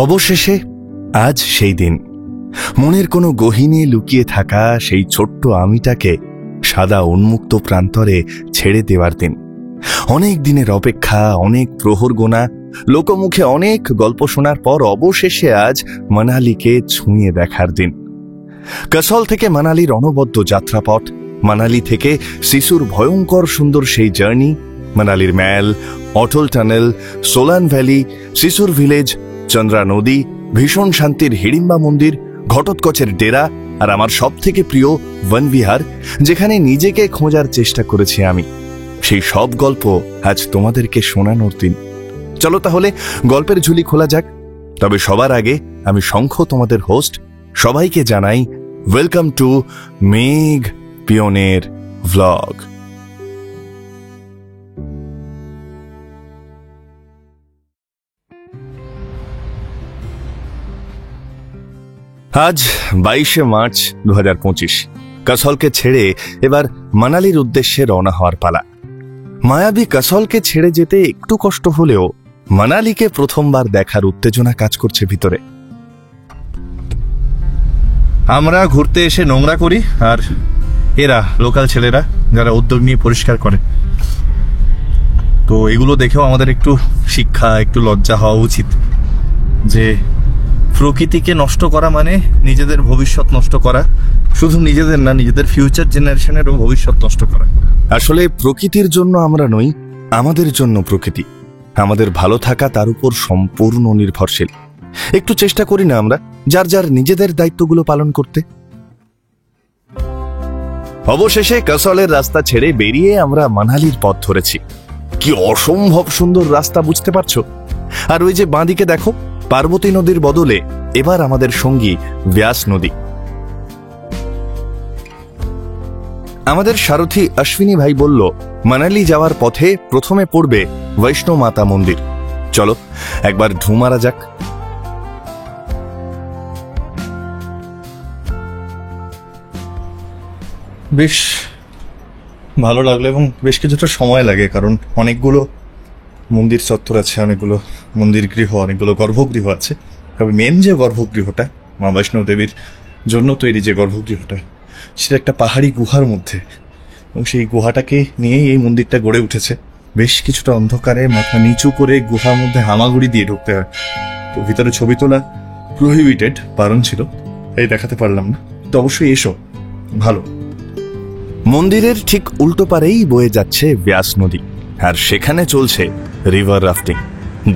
অবশেষে আজ সেই দিন, মনের কোনো গহীনে লুকিয়ে থাকা সেই ছোট্ট আমিটাকে সাদা উন্মুক্ত প্রান্তরে ছেড়ে দেওয়ার দিন। অনেক দিনের অপেক্ষা, অনেক প্রহর গোনা, লোকমুখে অনেক গল্প শোনার পর অবশেষে আজ মানালিকে ছুঁয়ে দেখার দিন। কাসল থেকে মানালির অনবদ্য যাত্রাপথ, মানালি থেকে সিসুর ভয়ঙ্কর সুন্দর সেই জার্নি, মানালির mall, Atal tunnel, Solan valley, সিসুর ভিলেজ, চন্দ্রা নদী, ভীষণ শান্তির হিড়িম্বা মন্দির, ঘটোৎকচের ডেরা, আর আমার সব থেকে প্রিয় বনবিহার, যেখানে নিজেকে খোঁজার চেষ্টা করেছি আমি। সেই সব গল্প আজ তোমাদেরকে শোনানোর দিন। চলো তাহলে গল্পের ঝুলি খোলা যাক। তবে সবার আগে আমি শঙ্খ, তোমাদের হোস্ট, সবাইকে জানাই ওয়েলকাম টু মেঘ পিওনের ভ্লগ। আজ 22শে মার্চ 2025। কাসলকে ছেড়ে এবার মানালির উদ্দেশ্যে রওনা হওয়ার পালা। মায়াবী কাসলকে ছেড়ে যেতে একটু কষ্ট হলেও মানালিকে প্রথমবার দেখার উত্তেজনা কাজ করছে ভিতরে। আমরা ঘুরতে এসে নোংরা করি, আর এরা লোকাল ছেলেরা যারা উদ্যোগ নিয়ে পরিষ্কার করে। তো এগুলো দেখেও আমাদের একটু শিক্ষা, একটু লজ্জা হওয়া উচিত যে প্রকৃতিকে নষ্ট করা মানে নিজেদের ভবিষ্যৎ নষ্ট করা, শুধু নিজেদের না, নিজেদের ফিউচার জেনারেশনেরও ভবিষ্যৎ নষ্ট করা। আসলে প্রকৃতির জন্য আমরা নই, আমাদের জন্য প্রকৃতি। আমাদের ভালো থাকা তার উপর সম্পূর্ণ নির্ভরশীল। একটু চেষ্টা করি না আমরা যার যার নিজেদের দায়িত্বগুলো পালন করতে? অবশেষে কাসলের রাস্তা ছেড়ে বেরিয়ে আমরা মানালির পথ ধরেছি। কি অসম্ভব সুন্দর রাস্তা, বুঝতে পারছো? আর ওই যে বাঁদিকে দেখো, পার্বতী নদীর বদলে এবার আমাদের সঙ্গী ব্যাস নদী। আমাদের সারথী অশ্বিনী ভাই বলল, মানালি যাওয়ার পথে প্রথমে পড়বে বৈষ্ণো মাতা মন্দির। চলো একবার ঢু মারা যাক। বেশ ভালো লাগলো, এবং বেশ কিছুটা সময় লাগে, কারণ অনেকগুলো মন্দির চত্বর আছে, অনেকগুলো মন্দির গৃহ, অনেকগুলো গর্ভগৃহ আছে। তবে মেন যে গর্ভগৃহটা, মা বৈষ্ণো দেবীর জন্য তৈরি যে গর্ভগৃহটা, সেটা একটা পাহাড়ি গুহার মধ্যে, এবং সেই গুহাটাকে নিয়েই এই মন্দিরটা গড়ে উঠেছে। বেশ কিছুটা অন্ধকারে মাথা নিচু করে গুহার মধ্যে হামাগুড়ি দিয়ে ঢুকতে হয়। তো ভিতরে ছবি তোলা প্রহিবিটেড, বারণ ছিল, এই দেখাতে পারলাম না। তো অবশ্যই এসো, ভালো। মন্দিরের ঠিক উল্টো পারেই বয়ে যাচ্ছে ব্যাস নদী, আর সেখানে চলছে রিভার রাফটিং।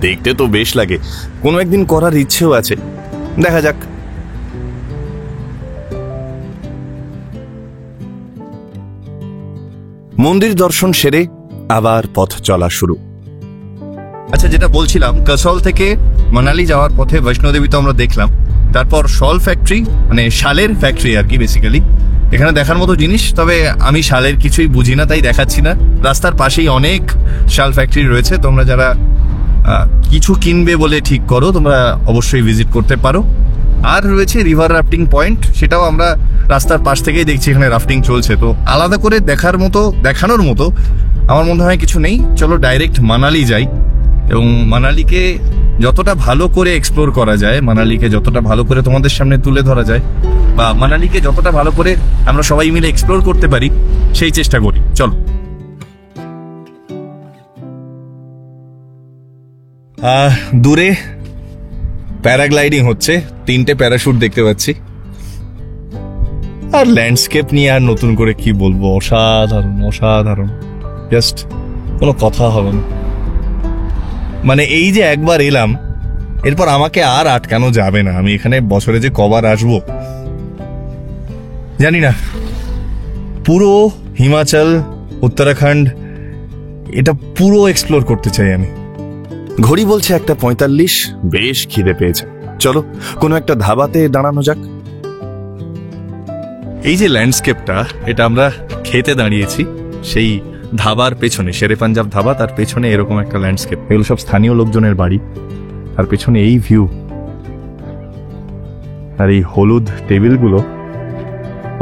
দেখতে তো বেশ লাগে, কোনো একদিন করার ইচ্ছেও আছে, দেখা যাক। মন্দির দর্শন সেরে আবার পথ চলা শুরু। আচ্ছা, যেটা বলছিলাম, কাসল থেকে মানালি যাওয়ার পথে বৈষ্ণোদেবী তো আমরা দেখলাম, তারপর শল ফ্যাক্টরি, মানে শালের ফ্যাক্টরি আর কি বেসিক্যালি। এখানে দেখার মতো জিনিস, তবে আমি শালের কিছুই বুঝি না, তাই দেখাচ্ছি না। রাস্তার পাশেই অনেক শাল ফ্যাক্টরি রয়েছে, তোমরা যারা কিছু কিনবে বলে ঠিক করো, তোমরা অবশ্যই ভিজিট করতে পারো। আর রয়েছে রিভার রাফটিং পয়েন্ট, সেটাও আমরা রাস্তার পাশ থেকেই দেখছি এখানে রাফটিং চলছে। তো আলাদা করে দেখানোর মতো আমার মনে হয় কিছু নেই। চলো ডাইরেক্ট মানালি যাই, এবং মানালিকে যতটা ভালো করে এক্সপ্লোর করা যায়, মানালিকে যতটা ভালো করে তোমাদের সামনে তুলে ধরা যায়, বা মানালিকে যতটা ভালো করে আমরা সবাই মিলে এক্সপ্লোর করতে পারি, সেই চেষ্টা করি। চলো। দূরে প্যারাগ্লাইডিং হচ্ছে, 3টে প্যারাশুট দেখতে পাচ্ছি। আর ল্যান্ডস্কেপ নিয়ে আর নতুন করে কি বলবো, অসাধারণ অসাধারণ, জাস্ট কোনো কথা হবে না। মানে এই যে একবার এলাম, এরপর আমাকে আর আটকানো যাবে না। আমি এখানে বছরে যে কবার আসবো জানি না। পুরো হিমাচল, উত্তরাখণ্ড, এটা পুরো এক্সপ্লোর করতে চাই আমি। ঘড়ি বলছে 1:45, বেশ খিদে পেয়েছে। চলো কোনো একটা ধাবাতে দাঁড়ানো যাক। এই যে ল্যান্ডস্কেপটা, এটা আমরা খেতে দাঁড়িয়েছি, সেই ধাবার পেছনে, শেরে পাঞ্জাব ধাবা, তার পেছনে এরকম একটা ল্যান্ডস্কেপ। এগুলো সব স্থানীয় লোকজনের বাড়ি, আর পেছনে এই ভিউ, আর এই হলুদ টেবিলগুলো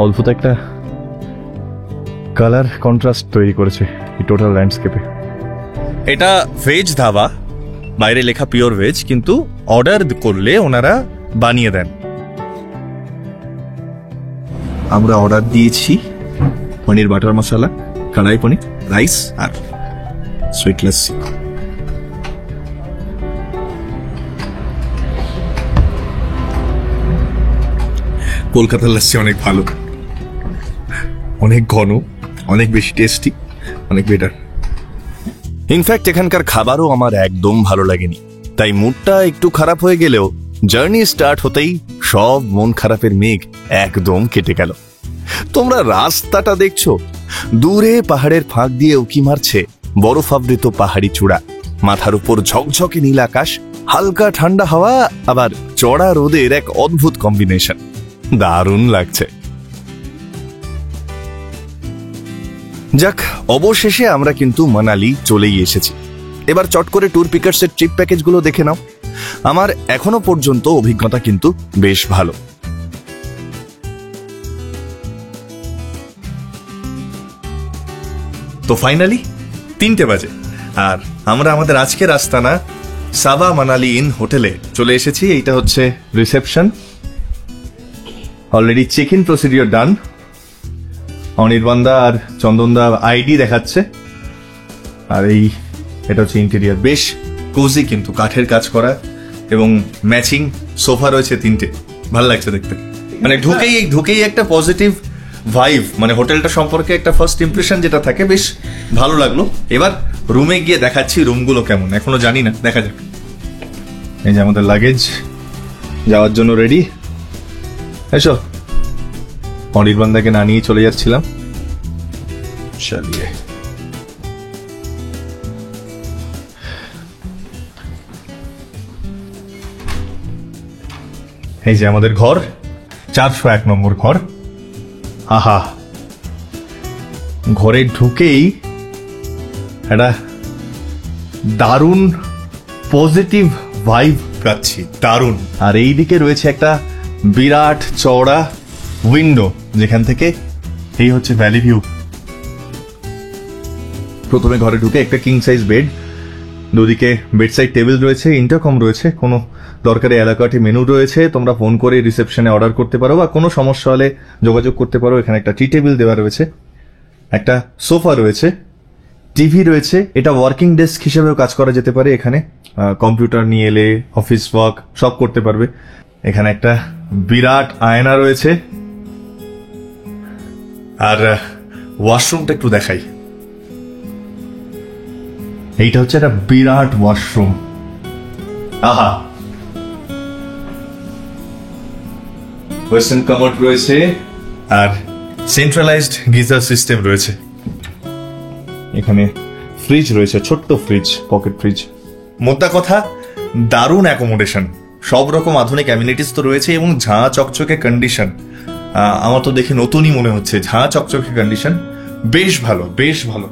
অদ্ভুত একটা কালার কন্ট্রাস্ট তৈরি করেছে এই টোটাল ল্যান্ডস্কেপে। এটা ভেজ ধাবা, বাইরে লেখা পিওর ভেজ, কিন্তু অর্ডার করলে ওনারা বানিয়ে দেন। আমরা অর্ডার দিয়েছি পনির বাটার মশলা, কড়াই পনির, রাইস আর সুইট লস্যি। কলকাতার লস্যি অনেক ভালো, অনেক ঘন, অনেক বেশি টেস্টি, অনেক বেটার। ইনফ্যাক্ট এখানকার খাবারও আমার একদম ভালো লাগেনি, তাই মুডটা একটু খারাপ হয়ে গেলেও জার্নি স্টার্ট হতেই সব মন খারাপের মেঘ একদম কেটে গেল। তোমরা রাস্তাটা দেখছো, দূরে পাহাড়ের ফাঁক দিয়ে উকি মারছে বরফাবৃত পাহাড়ি চূড়া, মাথার উপর ঝকঝকে নীল আকাশ, হালকা ঠান্ডা হাওয়া, আবার চড়া রোদের এক অদ্ভুত কম্বিনেশন। দারুণ লাগছে। যাক, অবশেষে আমরা কিন্তু মানালি চলেই এসেছি। এবার চট করে ট্যুর পিকার্সের ট্রিপ প্যাকেজগুলো দেখে নাও। আমার এখনো পর্যন্ত অভিজ্ঞতা কিন্তু বেশ ভালো। তো ফাইনালি 3টে বাজে আর আমরা আমাদের আজকের আস্তানা সাবা মানালি ইন হোটেলে চলে এসেছি। এইটা হচ্ছে reception. Already check in procedure done. অনির্বাণদা আর চন্দনদা আইডি দেখাচ্ছে। আর এটা হচ্ছে ইন্টেরিয়ার, বেশ কোজি, কিন্তু কাঠের কাজ করা এবং ম্যাচিং সোফা রয়েছে 3টে। ভালো লাগছে দেখতে, মানে ঢুকেই একটা পজিটিভ ভাইব, মানে হোটেলটা সম্পর্কে একটা ফার্স্ট ইমপ্রেশন যেটা থাকে, বেশ ভালো লাগলো। এবার রুমে গিয়ে দেখাচ্ছি রুমগুলো কেমন, এখনো জানি না, দেখা যাক। এই যে আমাদের লাগেজ যাওয়ার জন্য রেডি। এসো। অনির্বাণদাকে না নিয়ে চলে যাচ্ছিলাম। চালিয়ে এই যে আমাদের ঘর, 401 নম্বর ঘর। আহা, ঘরে ঢুকেই একটা দারুণ পজিটিভ ভাইব পাচ্ছি, দারুণ। আর এই দিকে রয়েছে একটা বিরাট চওড়া উইন্ডো, যেখান থেকে এই হচ্ছে ভ্যালি ভিউ। প্রথমে ঘরে ঢুকে একটা কিং সাইজ বেড, দুদিকে বেডসাইড টেবিল রয়েছে, ইন্টারকম রয়েছে, কোনো দরকারি এলাকাটি মেনু রয়েছে, তোমরা ফোন করে রিসেপশনে অর্ডার করতে পারো বা কোনো সমস্যা হলে যোগাযোগ করতে পারো। এখানে একটা টি টেবিল দেওয়া রয়েছে, একটা সোফা রয়েছে, টিভি রয়েছে। এটা ওয়ার্কিং ডেস্ক হিসেবেও কাজ করা যেতে পারে। এখানে কম্পিউটার নিয়ে এলে অফিস ওয়ার্ক সব করতে পারবে। এখানে একটা বিরাট আয়না রয়েছে। আর ওয়াশরুমটা একটু দেখাই। এইটা হচ্ছে একটা বিরাট ওয়াশরুম। আহা, ওয়েস্টার্ন কামোড রয়েছে আর সেন্ট্রালাইজড গিজার সিস্টেম রয়েছে। এখানে ফ্রিজ রয়েছে, ছোট্ট ফ্রিজ, পকেট ফ্রিজ। মোদ্দা কথা, দারুণ অ্যাকোমোডেশন, সব রকম আধুনিক অ্যামিনিটিস তো রয়েছে এবং ঝাঁ চকচকে কন্ডিশন। আমার তো দেখে নতুনই মনে হচ্ছে, ঝাঁ চকচকে কন্ডিশন, বেশ ভালো, বেশ ভালো।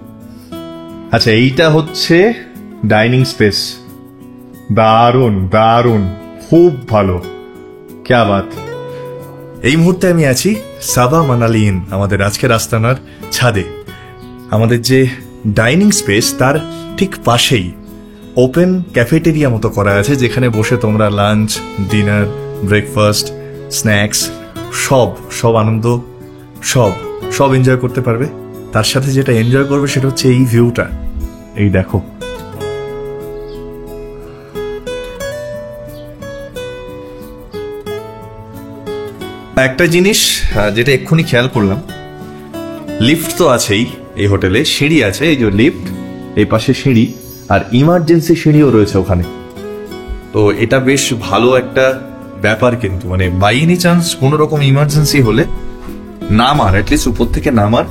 আচ্ছা, এইটা হচ্ছে ডাইনিং স্পেস, দারুণ দারুণ, খুব ভালো, ক্যা বাত। এই মুহূর্তে আমি আছি সাবা মানালি ইন, আমাদের আজকের আস্তানার ছাদে। আমাদের যে ডাইনিং স্পেস তার ঠিক পাশেই ওপেন ক্যাফেটেরিয়া মতো করা আছে, যেখানে বসে তোমরা লাঞ্চ, ডিনার, ব্রেকফাস্ট, স্ন্যাক্স সব আনন্দ সব এনজয় করতে পারবে। তার সাথে যেটা এনজয় করবে সেটা হচ্ছে এই ভিউটা। এই দেখো, একটা জিনিস যেটা এক্ষুনি খেয়াল করলাম, লিফট তো আছেই এই হোটেলে, সিঁড়ি আছে, এই যে লিফট, এই পাশে সিঁড়ি, আর ইমার্জেন্সি সিঁড়িও রয়েছে ওখানে। তো এটা বেশ ভালো একটা ব্যাপার, কিন্তু মানে বাই এনি চান্স কোনো রকম ইমার্জেন্সি হলে নামার, অ্যাটলিস্ট উপর থেকে নামার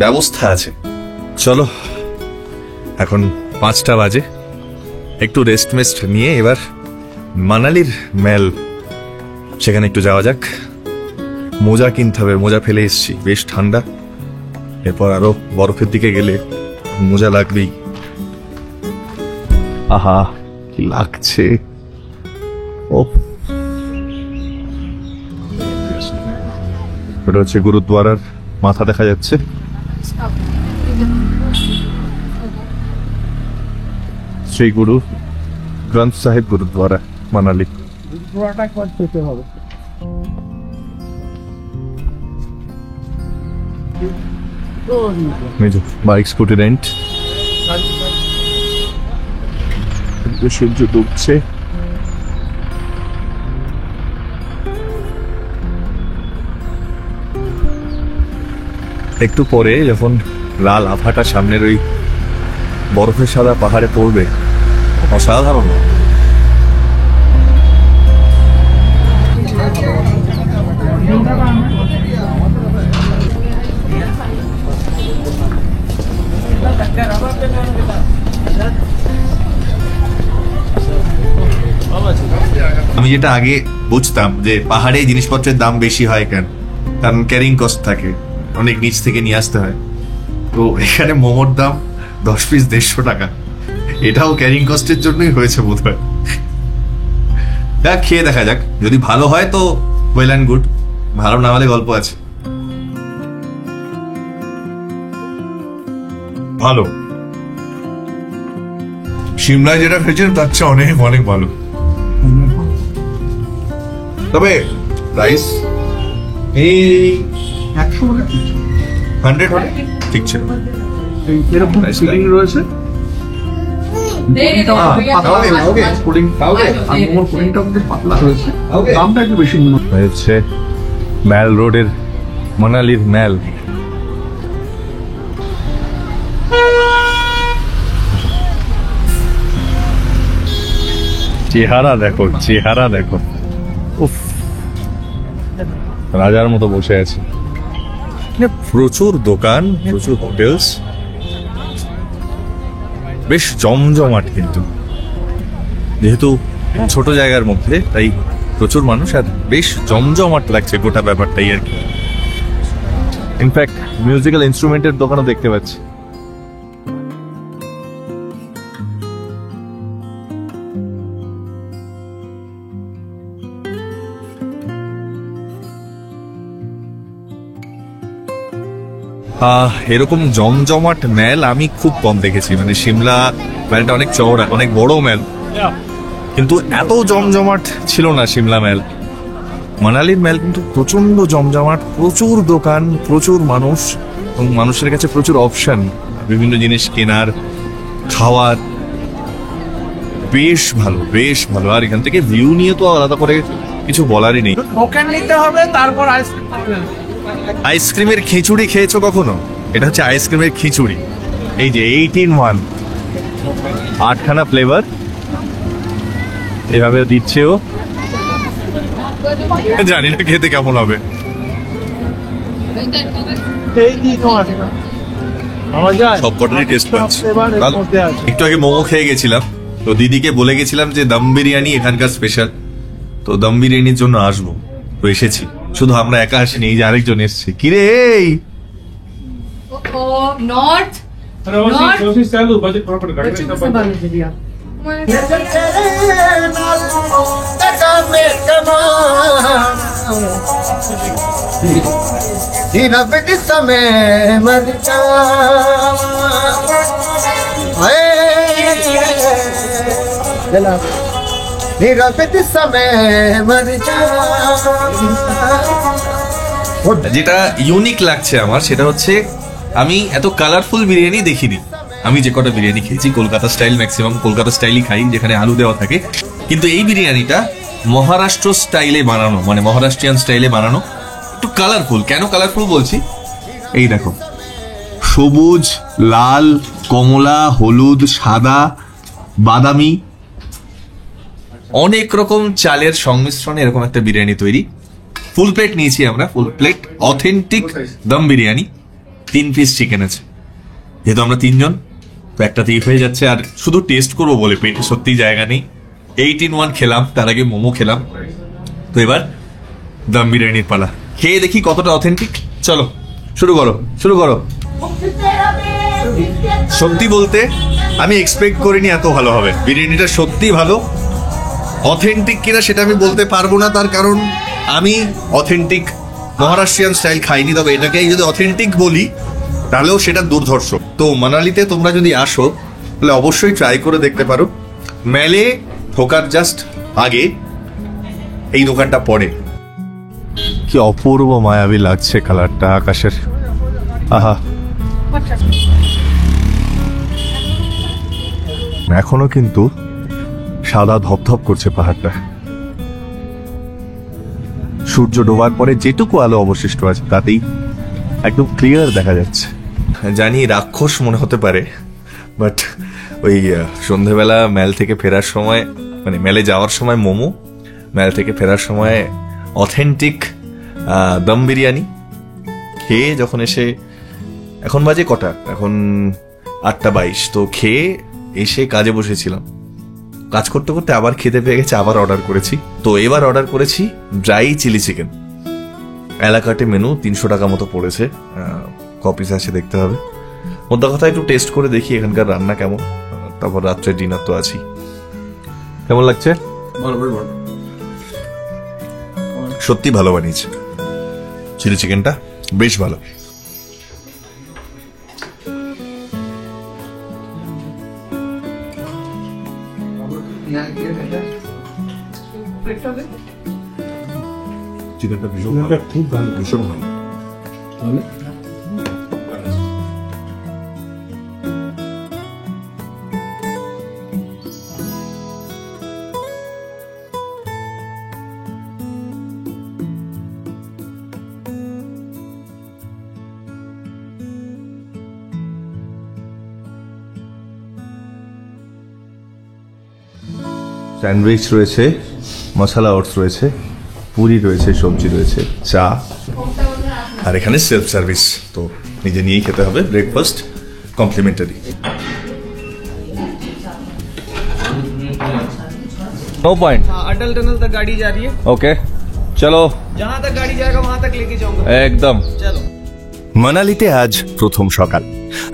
ব্যবস্থা আছে। চলো, এখন 5টা বাজে, একটু রেস্ট মেস্ট নিয়ে এবার মানালির মেল, সেখানে একটু যাওয়া যাক। মোজা কিনতে হবে, মোজা ফেলে এসছি, বেশ ঠান্ডা, এরপর আরো বরফের দিকে গেলে মোজা লাগবেই। আহা, কি লাগছে। ও, এটা হচ্ছে গুরুদ্বারার মাথা দেখা যাচ্ছে। Shri Guru Granth Sahib Gurudwara Manali. Bike scooty rent, সূর্য ডুবছে। একটু পরে যখন লাল আভাটা সামনের ওই বরফের সাদা পাহাড়ে পড়বে, অসাধারণ। আমি যেটা আগে বুঝতাম যে পাহাড়ে জিনিসপত্রের দাম বেশি হয় কেন, কারণ ক্যারিং কস্ট থাকে, অনেক নিচ থেকে নিয়ে আসতে হয়। তো এখানে মোমোর দাম 10 পিস 150 টাকা, এটাও ক্যারিং কস্টের জন্যই হয়েছে বোধ হয়। খেয়ে দেখা যাক, যদি ভালো হয় তো ওয়েল অ্যান্ড গুড, ভালো না হলে গল্প আছে। ভালো, সিমলায় যেটা খেয়েছেন তার চেয়ে অনেক অনেক ভালো। তবে রাইস এই 100 হলে ঠিক ছিল। এরকম ফিলিং রয়েছে। দামটা একটু বেশি মনে হচ্ছে ম্যাল রোডের মানালির ম্যাল। চেহারা দেখো, চেহারা দেখো, উফ, রাজার মতো বসে আছে। প্রচুর দোকান, প্রচুর হোটেলস, বেশ জমজমাট। কিন্তু যেহেতু ছোট জায়গার মধ্যে তাই প্রচুর মানুষ, আর বেশ জমজমাট লাগছে গোটা ব্যাপারটাই আর কি। ইনফ্যাক্ট মিউজিক্যাল ইনস্ট্রুমেন্টের দোকানও দেখতে পাচ্ছি। এরকম জমজমাট ম্যাল আমি খুব কম দেখেছি। মানে সিমলা ম্যালটা অনেক চওড়া, অনেক বড় ম্যাল, কিন্তু এত জমজমাট ছিল না সিমলা ম্যাল। মানালির ম্যাল কিন্তু প্রচন্ড জমজমাট, প্রচুর দোকান, প্রচুর মানুষ, এবং মানুষের কাছে প্রচুর অপশন বিভিন্ন জিনিস কেনার, খাওয়ার। বেশ ভালো, বেশ ভালো। আর এখান থেকে ভিউ নিয়ে তো আলাদা করে কিছু বলারই নেই। টোকেন নিতে হবে, তারপর আইসক্রিম খাবেন। আইসক্রিমের খিচুড়ি খেয়েছো কখনো? এটা হচ্ছে আইসক্রিমের খিচুড়ি। এই যে 18-1, 8খানা ফ্লেভার এভাবে দিচ্ছে ও। জানি না খেতে কেমন হবে। সব কটারই টেস্ট পাচ্ছি। একটু আগে মোমো খেয়ে গেছিলাম, তো দিদিকে বলে গেছিলাম যে দম বিরিয়ানি এখানকার স্পেশাল, তো দম বিরিয়ানির জন্য আসবো। তো এসেছি, শুধু আমরা একা আসিনি, এই যে আরেকজন এসছে। কিরে এই नॉर्थ যেটা ইউনিক লাগছে আমার সেটা হচ্ছে আমি এত কালারফুল বিরিয়ানি দেখিনি। আমি যে কটা বিরিয়ানি খেয়েছি কলকাতা স্টাইল, ম্যাক্সিমাম কলকাতা স্টাইলই খাই, যেখানে আলু দেওয়া থাকে। কিন্তু এই বিরিয়ানিটা মহারাষ্ট্র স্টাইলে বানানো, মানে মহারাষ্ট্রিয়ান স্টাইলে বানানো, একটু কালারফুল। কেন কালারফুল বলছি, এই দেখো, সবুজ, লাল, কমলা, হলুদ, সাদা, বাদামি, অনেক রকম চালের সংমিশ্রণে এরকম একটা বিরিয়ানি তৈরি। ফুল প্লেট নিয়েছি আমরা, full plate authentic dum biryani. 3 piece chicken আছে, যেহেতু আমরা 3 জন, তো একটাতেই হয়ে যাচ্ছে। আর শুধু টেস্ট করবো বলে পেটে সত্যি জায়গা নেই। 18-1 খেলাম, তার আগে মোমো খেলাম, তো এবার দম বিরিয়ানির পালা। খেয়ে দেখি কতটা অথেন্টিক। চলো শুরু করো, শুরু করো। সত্যি বলতে আমি এক্সপেক্ট করিনি এত ভালো হবে। বিরিয়ানিটা সত্যি ভালো। অথেন্টিক কিনা সেটা আমি বলতে পারবো না, তার কারণ আমি অথেন্টিক মহারাষ্ট্রিয়ান স্টাইল খাইনি। তবে এটাকেই যদি অথেন্টিক বলি তাহলেও সেটা দুর্ধর্ষ। তো মানালিতে তোমরা যদি আসো তাহলে অবশ্যই ট্রাই করে দেখতে পারো। ম্যালে ঢোকার জাস্ট আগে এই দোকানটা পড়ে। কি অপূর্ব মায়াবী লাগছে কালারটা আকাশের, আহা। এখনো কিন্তু সাদা ধপধপ করছে পাহাড়টা। সূর্য ডোবার পরে যেটুকু আলো অবশিষ্ট আছে তাতেই একদম ক্লিয়ার দেখা যাচ্ছে। জানি রাক্ষস মনে হতে পারে, বাট ওই সন্ধেবেলা মেল থেকে ফেরার সময়, মানে মেলে যাওয়ার সময় মোমো, মেল থেকে ফেরার সময় অথেন্টিক দম বিরিয়ানি খেয়ে যখন এসে, এখন বাজে কটা, এখন 8:22, তো খেয়ে এসে কাজে বসেছিলাম। কাজ করতে করতে আবার খেতে পেয়ে গেছে, আবার অর্ডার করেছি। তো এবার অর্ডার করেছি ড্রাই চিলি চিকেন। এলাকাটে মেনু 300 টাকা মতো পড়েছে, কপিস আছে দেখতে হবে। মোদ্দা কথা একটু টেস্ট করে দেখি এখানকার রান্না কেমন, তারপর রাত্রে ডিনার তো আছি। কেমন লাগছে? সত্যি ভালো বানিয়েছে, চিলি চিকেনটা বেশ ভালো। চিকেনটা ভীষণ ভালো, খুব ভালো, ভীষণ ভালো। স্যান্ডউইচ রয়েছে, মশলা ওটস রয়েছে, পুরি রয়েছে, সবজি রয়েছে, চা, আর এখানে সেলফ সার্ভিস, তো নিজে নিয়েই খেতে হবে। Breakfast complimentary. No point. हाँ, अटल टनल तक गाड़ी जा रही है। ओके चलो, जहाँ तक गाड़ी जाएगा वहाँ तक लेके जाऊंगा। एकदम। चलो। মানালিতে আজ প্রথম সকাল।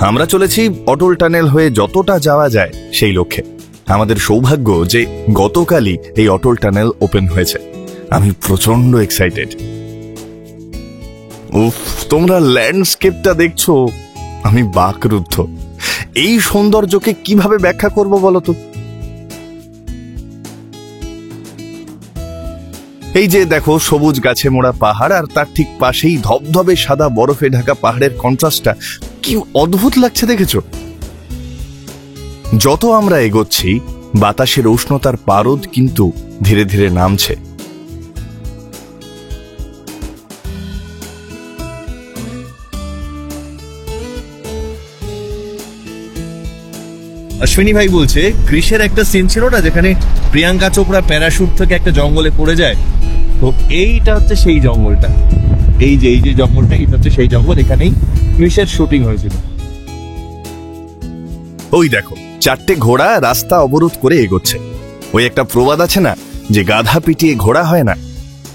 আমরা চলেছি অটল টানেল হয়ে যতটা যাওয়া যায় সেই লক্ষ্যে। আমাদের সৌভাগ্য যে গতকালই এই অটল টানেল ওপেন হয়েছে। আমি প্রচন্ড এক্সাইটেড। উফ, তোমরা ল্যান্ডস্কেপটা দেখছো, আমি বাকরুদ্ধ। এই সৌন্দর্যকে কিভাবে ব্যাখ্যা করব বলো তো? এই যে দেখো, সবুজ গাছে মোড়া পাহাড়, আর তার ঠিক পাশেই ধবধবে সাদা বরফে ঢাকা পাহাড়ের কন্ট্রাস্টটা কি অদ্ভুত লাগছে দেখেছো? যত আমরা এগোচ্ছি বাতাসের উষ্ণতার পারদ কিন্তু ধীরে ধীরে নামছে। অশ্বিনী ভাই বলছে ক্রিসের একটা সিন ছিল না, যেখানে প্রিয়াঙ্কা চোপড়া প্যারাশুট থেকে একটা জঙ্গলে পড়ে যায়, তো এইটা হচ্ছে সেই জঙ্গলটা। এই যে জঙ্গলটা, এটা হচ্ছে সেই জঙ্গল, এখানেই ক্রিসের শুটিং হয়েছিল। ওই দেখো, 4টে ঘোড়া রাস্তা অবরোধ করে এগোচ্ছে। ওই একটা প্রবাদ আছে না যে গাধা পিটিয়ে ঘোড়া হয় না,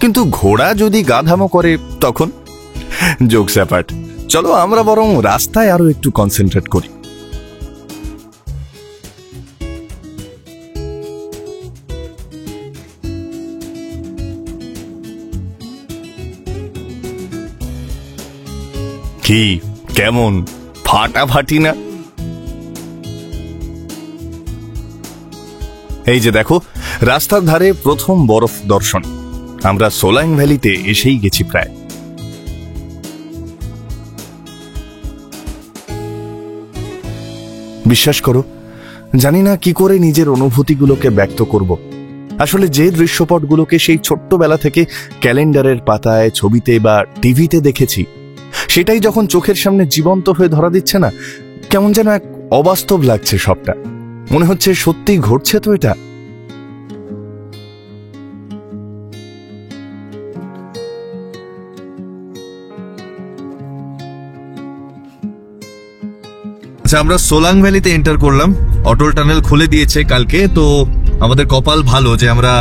কিন্তু ঘোড়া যদি গাধামো করে তখন। জোকস অ্যাপার্ট, চলো আমরা বরং রাস্তায় আরো একটু কনসেন্ট্রেট করি। কি কেমন ফাটাফাটি না? এই যে দেখো, রাস্তার ধারে প্রথম বরফ দর্শন। আমরা সোলাং ভ্যালিতে এসেই গেছি প্রায়। বিশ্বাস করো, জানি না কি করে নিজের অনুভূতিগুলোকে ব্যক্ত করব। আসলে যে দৃশ্যপটগুলোকে সেই ছোট্টবেলা থেকে ক্যালেন্ডারের পাতায়, ছবিতে বা টিভিতে দেখেছি, সেটাই যখন চোখের সামনে জীবন্ত হয়ে ধরা দিচ্ছে না, কেমন যেন এক অবাস্তব লাগছে সবটা। মনে হচ্ছে সত্যি ঘটছে তো এটা। আচ্ছা, আমরা সোলাং ভ্যালিতে এন্টার করলাম। অটল টানেল খুলে দিয়েছে কালকে, তো আমাদের কপাল ভালো যে আমরা,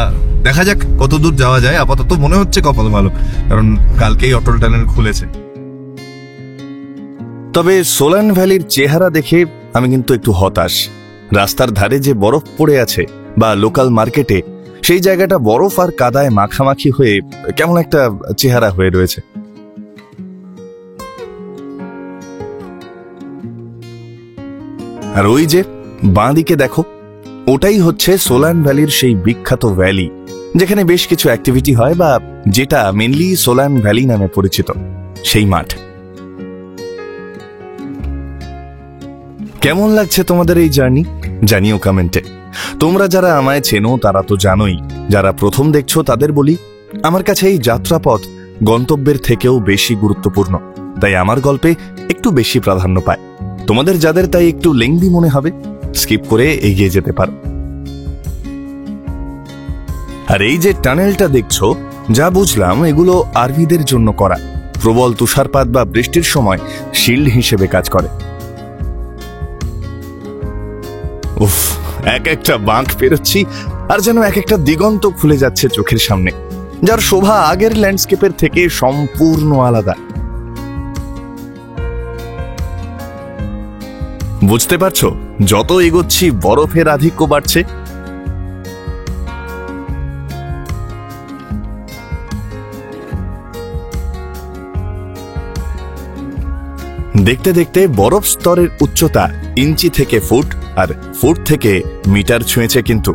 দেখা যাক কত দূর যাওয়া যায়। আপাতত মনে হচ্ছে কপাল ভালো, কারণ কালকেই অটল টানেল খুলেছে। তবে সোলান ভ্যালির চেহারা দেখে আমি কিন্তু একটু হতাশ। রাস্তার ধারে যে বরফ পড়ে আছে বা লোকাল মার্কেটে, সেই জায়গাটা বরফ আর কাদায় মাখামাখি হয়ে কেমন একটা চেহারা হয়ে রয়েছে। আর ওই যে বাঁ দিকে দেখো, ওটাই হচ্ছে সোলান ভ্যালির সেই বিখ্যাত ভ্যালি, যেখানে বেশ কিছু অ্যাক্টিভিটি হয়, বা যেটা মেনলি সোলান ভ্যালি নামে পরিচিত, সেই মাঠ। কেমন লাগছে তোমাদের এই জার্নি জানিও কমেন্টে। তোমরা যারা আমায় চেনো তারা তো জানোই, যারা প্রথম দেখছো তাদের বলি, আমার কাছে এই যাত্রাপথ গন্তব্যের থেকেও বেশি গুরুত্বপূর্ণ, তাই আমার গল্পে একটু বেশি প্রাধান্য পায়। তোমাদের যাদের তাই একটু লেংদি মনে হবে, স্কিপ করে এগিয়ে যেতে পারো। আর এই যে টানেলটা দেখছো, যা বুঝলাম এগুলো আরভিদের জন্য করা, প্রবল তুষারপাত বা বৃষ্টির সময় শিল্ড হিসেবে কাজ করে। উফ, এক একটা বাঁক পেরোচ্ছি আর যেন এক একটা দিগন্ত খুলে যাচ্ছে চোখের সামনে, যার শোভা আগের ল্যান্ডস্কেপের থেকে সম্পূর্ণ আলাদা। বুঝতে পারছো, যত এগোচ্ছি বরফের আধিক্য বাড়ছে। দেখতে দেখতে বরফ স্তরের উচ্চতা ইঞ্চি থেকে ফুট আর ফুট থেকে মিটার ছুঁয়েছে, কিন্তু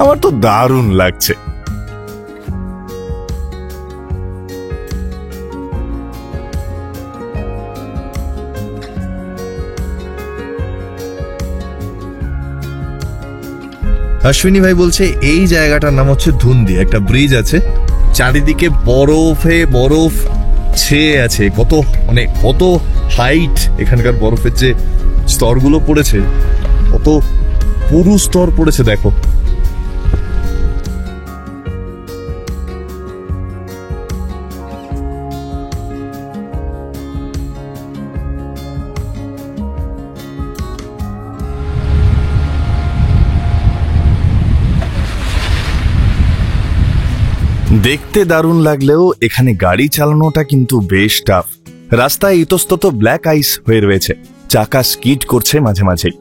আমার তো দারুণ লাগছে। অশ্বিনী ভাই বলছে এই জায়গাটার নাম হচ্ছে ধুন্দি, একটা ব্রিজ আছে, চারিদিকে বরফে বরফ ছেয়ে আছে। কত হাইট এখানকার বরফের যে স্তরগুলো পড়েছে, কত পুরু স্তর পড়েছে দেখো। দেখতে দারুণ লাগলেও এখানে গাড়ি চালানোটা কিন্তু বেশ টাফ। রাস্তায় ইতস্তত ব্ল্যাক আইস হয়ে রয়েছে, চাকা স্কিড করছে মাঝে মাঝেই।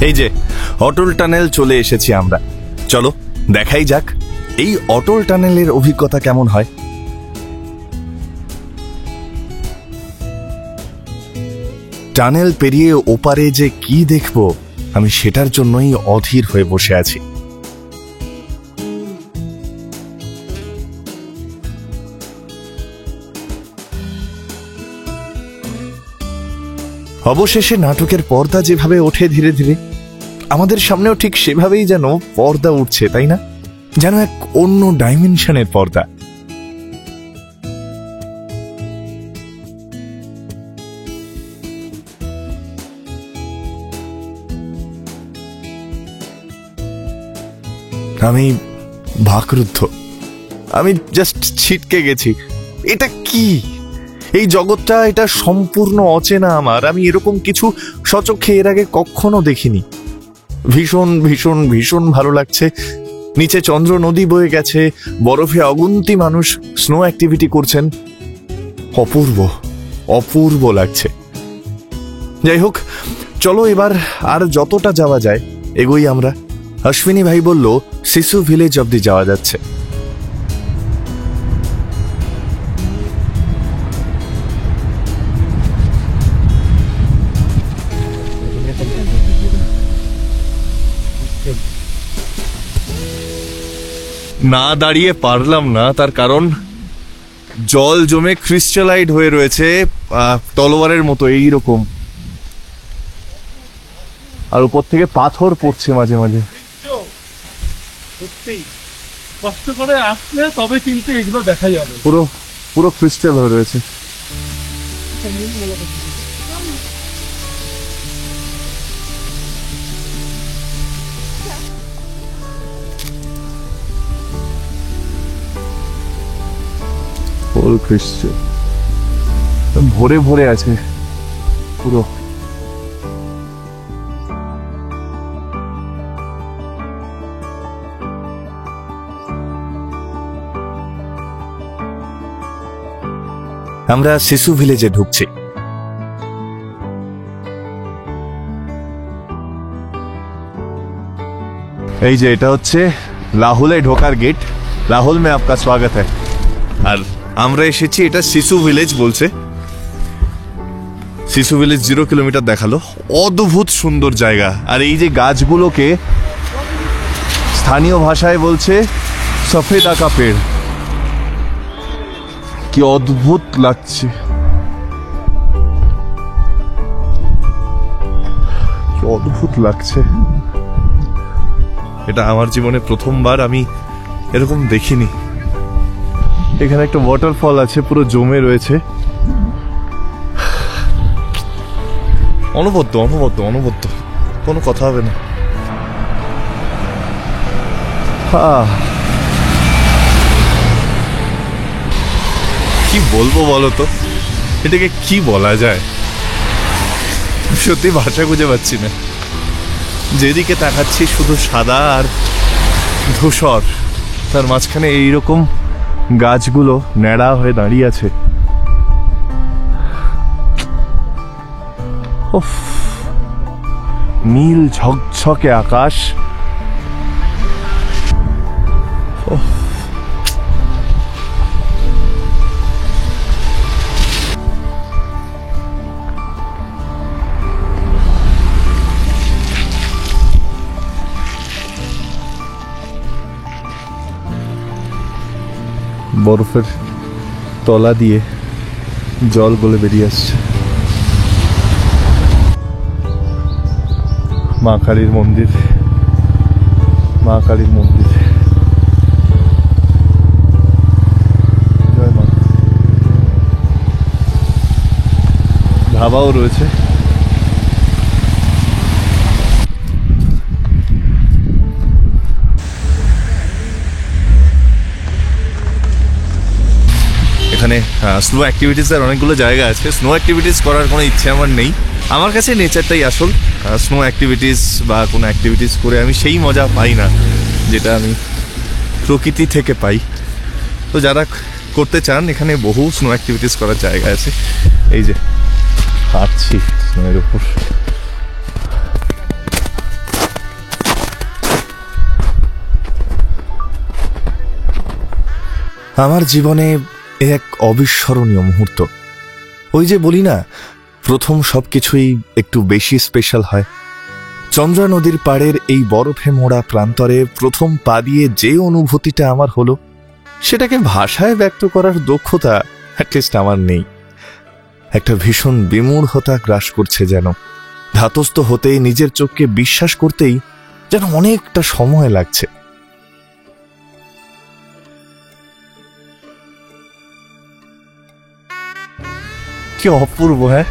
এই যে অটল টানেল চলে এসেছি আমরা, চলো দেখাই যাক এই অটল টানেলের অভিজ্ঞতা কেমন হয়। টানেল পেরিয়ে ওপারে যে কি দেখব, আমি সেটার জন্যই অধীর হয়ে বসে আছি। অবশেষে নাটকের পর্দা যেভাবে ওঠে ধীরে ধীরে, আমাদের সামনেও ঠিক সেভাবেই যেন পর্দা উঠছে, তাই না? যেন এক অন্য ডাইমেনশনের পর্দা। আমি বাকরুদ্ধ, আমি জাস্ট ছিটকে গেছি। এটা কি? এই জগৎটা, এটা সম্পূর্ণ অচেনা আমার। আমি এরকম কিছু সচক্ষে এর আগে কখনো দেখিনি। ভীষণ ভীষণ ভীষণ ভালো লাগছে। নিচে চন্দ্র নদী বয়ে গেছে, বরফে অগুন্তি মানুষ স্নো অ্যাক্টিভিটি করছেন। অপূর্ব অপূর্ব লাগছে। যাই হোক, চলো এবার আর যতটা যাওয়া যায় এগোই আমরা। অশ্বিনী ভাই বলল সিসু ভিলেজ অব্দি যাওয়া যাচ্ছে। না দাঁড়িয়ে পারলাম না, তার কারণ জল জমে ক্রিস্টালাইট হয়ে রয়েছে তলোয়ারের মতো এইরকম, আর উপর থেকে পাথর পড়ছে মাঝে মাঝে। সত্যি কষ্ট করে আসলে তবে কিন্তু এগুলো দেখা যাবে। পুরো পুরো ক্রিস্টাল হয়ে রয়েছে। ভরে ভরে আছে পুরো। আমরা শিশু ভিলেজে ঢুকছি। এই যে এটা হচ্ছে লাহুলে ঢোকার গেট। লাহুল মে আপকা স্বাগত হ্যায়। আর আমরা এসেছি, এটা শিশু ভিলেজ বলছে। শিশু ভিলেজ 0 কিলোমিটার দেখালো। অদ্ভুত সুন্দর জায়গা। আর এই যে গাছগুলোকে স্থানীয় ভাষায় বলছে সফেদ আকা পেড়। কি অদ্ভুত লাগছে, কি অদ্ভুত লাগছে। এটা আমার জীবনে প্রথমবার, আমি এরকম দেখিনি। এখানে একটা ওয়াটারফল আছে, পুরো জমে রয়েছে। অনবদ্য অনবদ্য অনবদ্য, কোনো কথা হবে না। কি বলবো বলো তো, এটাকে কি বলা যায়, সত্যি ভাষা খুঁজে পাচ্ছি না। যেদিকে তাকাচ্ছি শুধু সাদা আর ধূসর, তার মাঝখানে এইরকম গাছগুলো ন্যাড়া হয়ে দাঁড়িয়ে আছে। উফ, নীল ঝকঝকে আকাশ। বরফের তলা দিয়ে জল গলে বেরিয়ে আসছে। মা কালীর মন্দির, মা কালীর মন্দির। জয় মা। ধাবাও রয়েছে। এখানে স্নো অ্যাক্টিভিটিসের অনেকগুলো জায়গা আছে। স্নো অ্যাক্টিভিটিস করার কোনো ইচ্ছে আমার নেই। আমার কাছে নেচারটাই আসল। স্নো অ্যাক্টিভিটিস বা কোনো অ্যাক্টিভিটিস করে আমি সেই মজা পাই না যেটা আমি প্রকৃতি থেকে পাই। তো যারা করতে চান, এখানে বহু স্নো অ্যাক্টিভিটিস করার জায়গা আছে। এই যে হাঁটছি স্নোয়ের উপর। আমার জীবনে এক অবিস্মরণীয় মুহূর্ত। ওই যে বলি না, প্রথম সবকিছুই একটু বেশি স্পেশাল হয়। চন্দ্রা নদীর পাড়ের এই বরফে মোড়া প্রান্তরে প্রথম পা দিয়ে যে অনুভূতিটা আমার হলো, সেটাকে ভাষায় ব্যক্ত করার দক্ষতা অ্যাটলিস্ট আমার নেই। একটা ভীষণ বিমূঢ়তা গ্রাস করছে যেন। ধাতস্থ হতেই, নিজের চোখকে বিশ্বাস করতেই যেন অনেকটা সময় লাগছে। কি অপূর্ব, হ্যাঁ।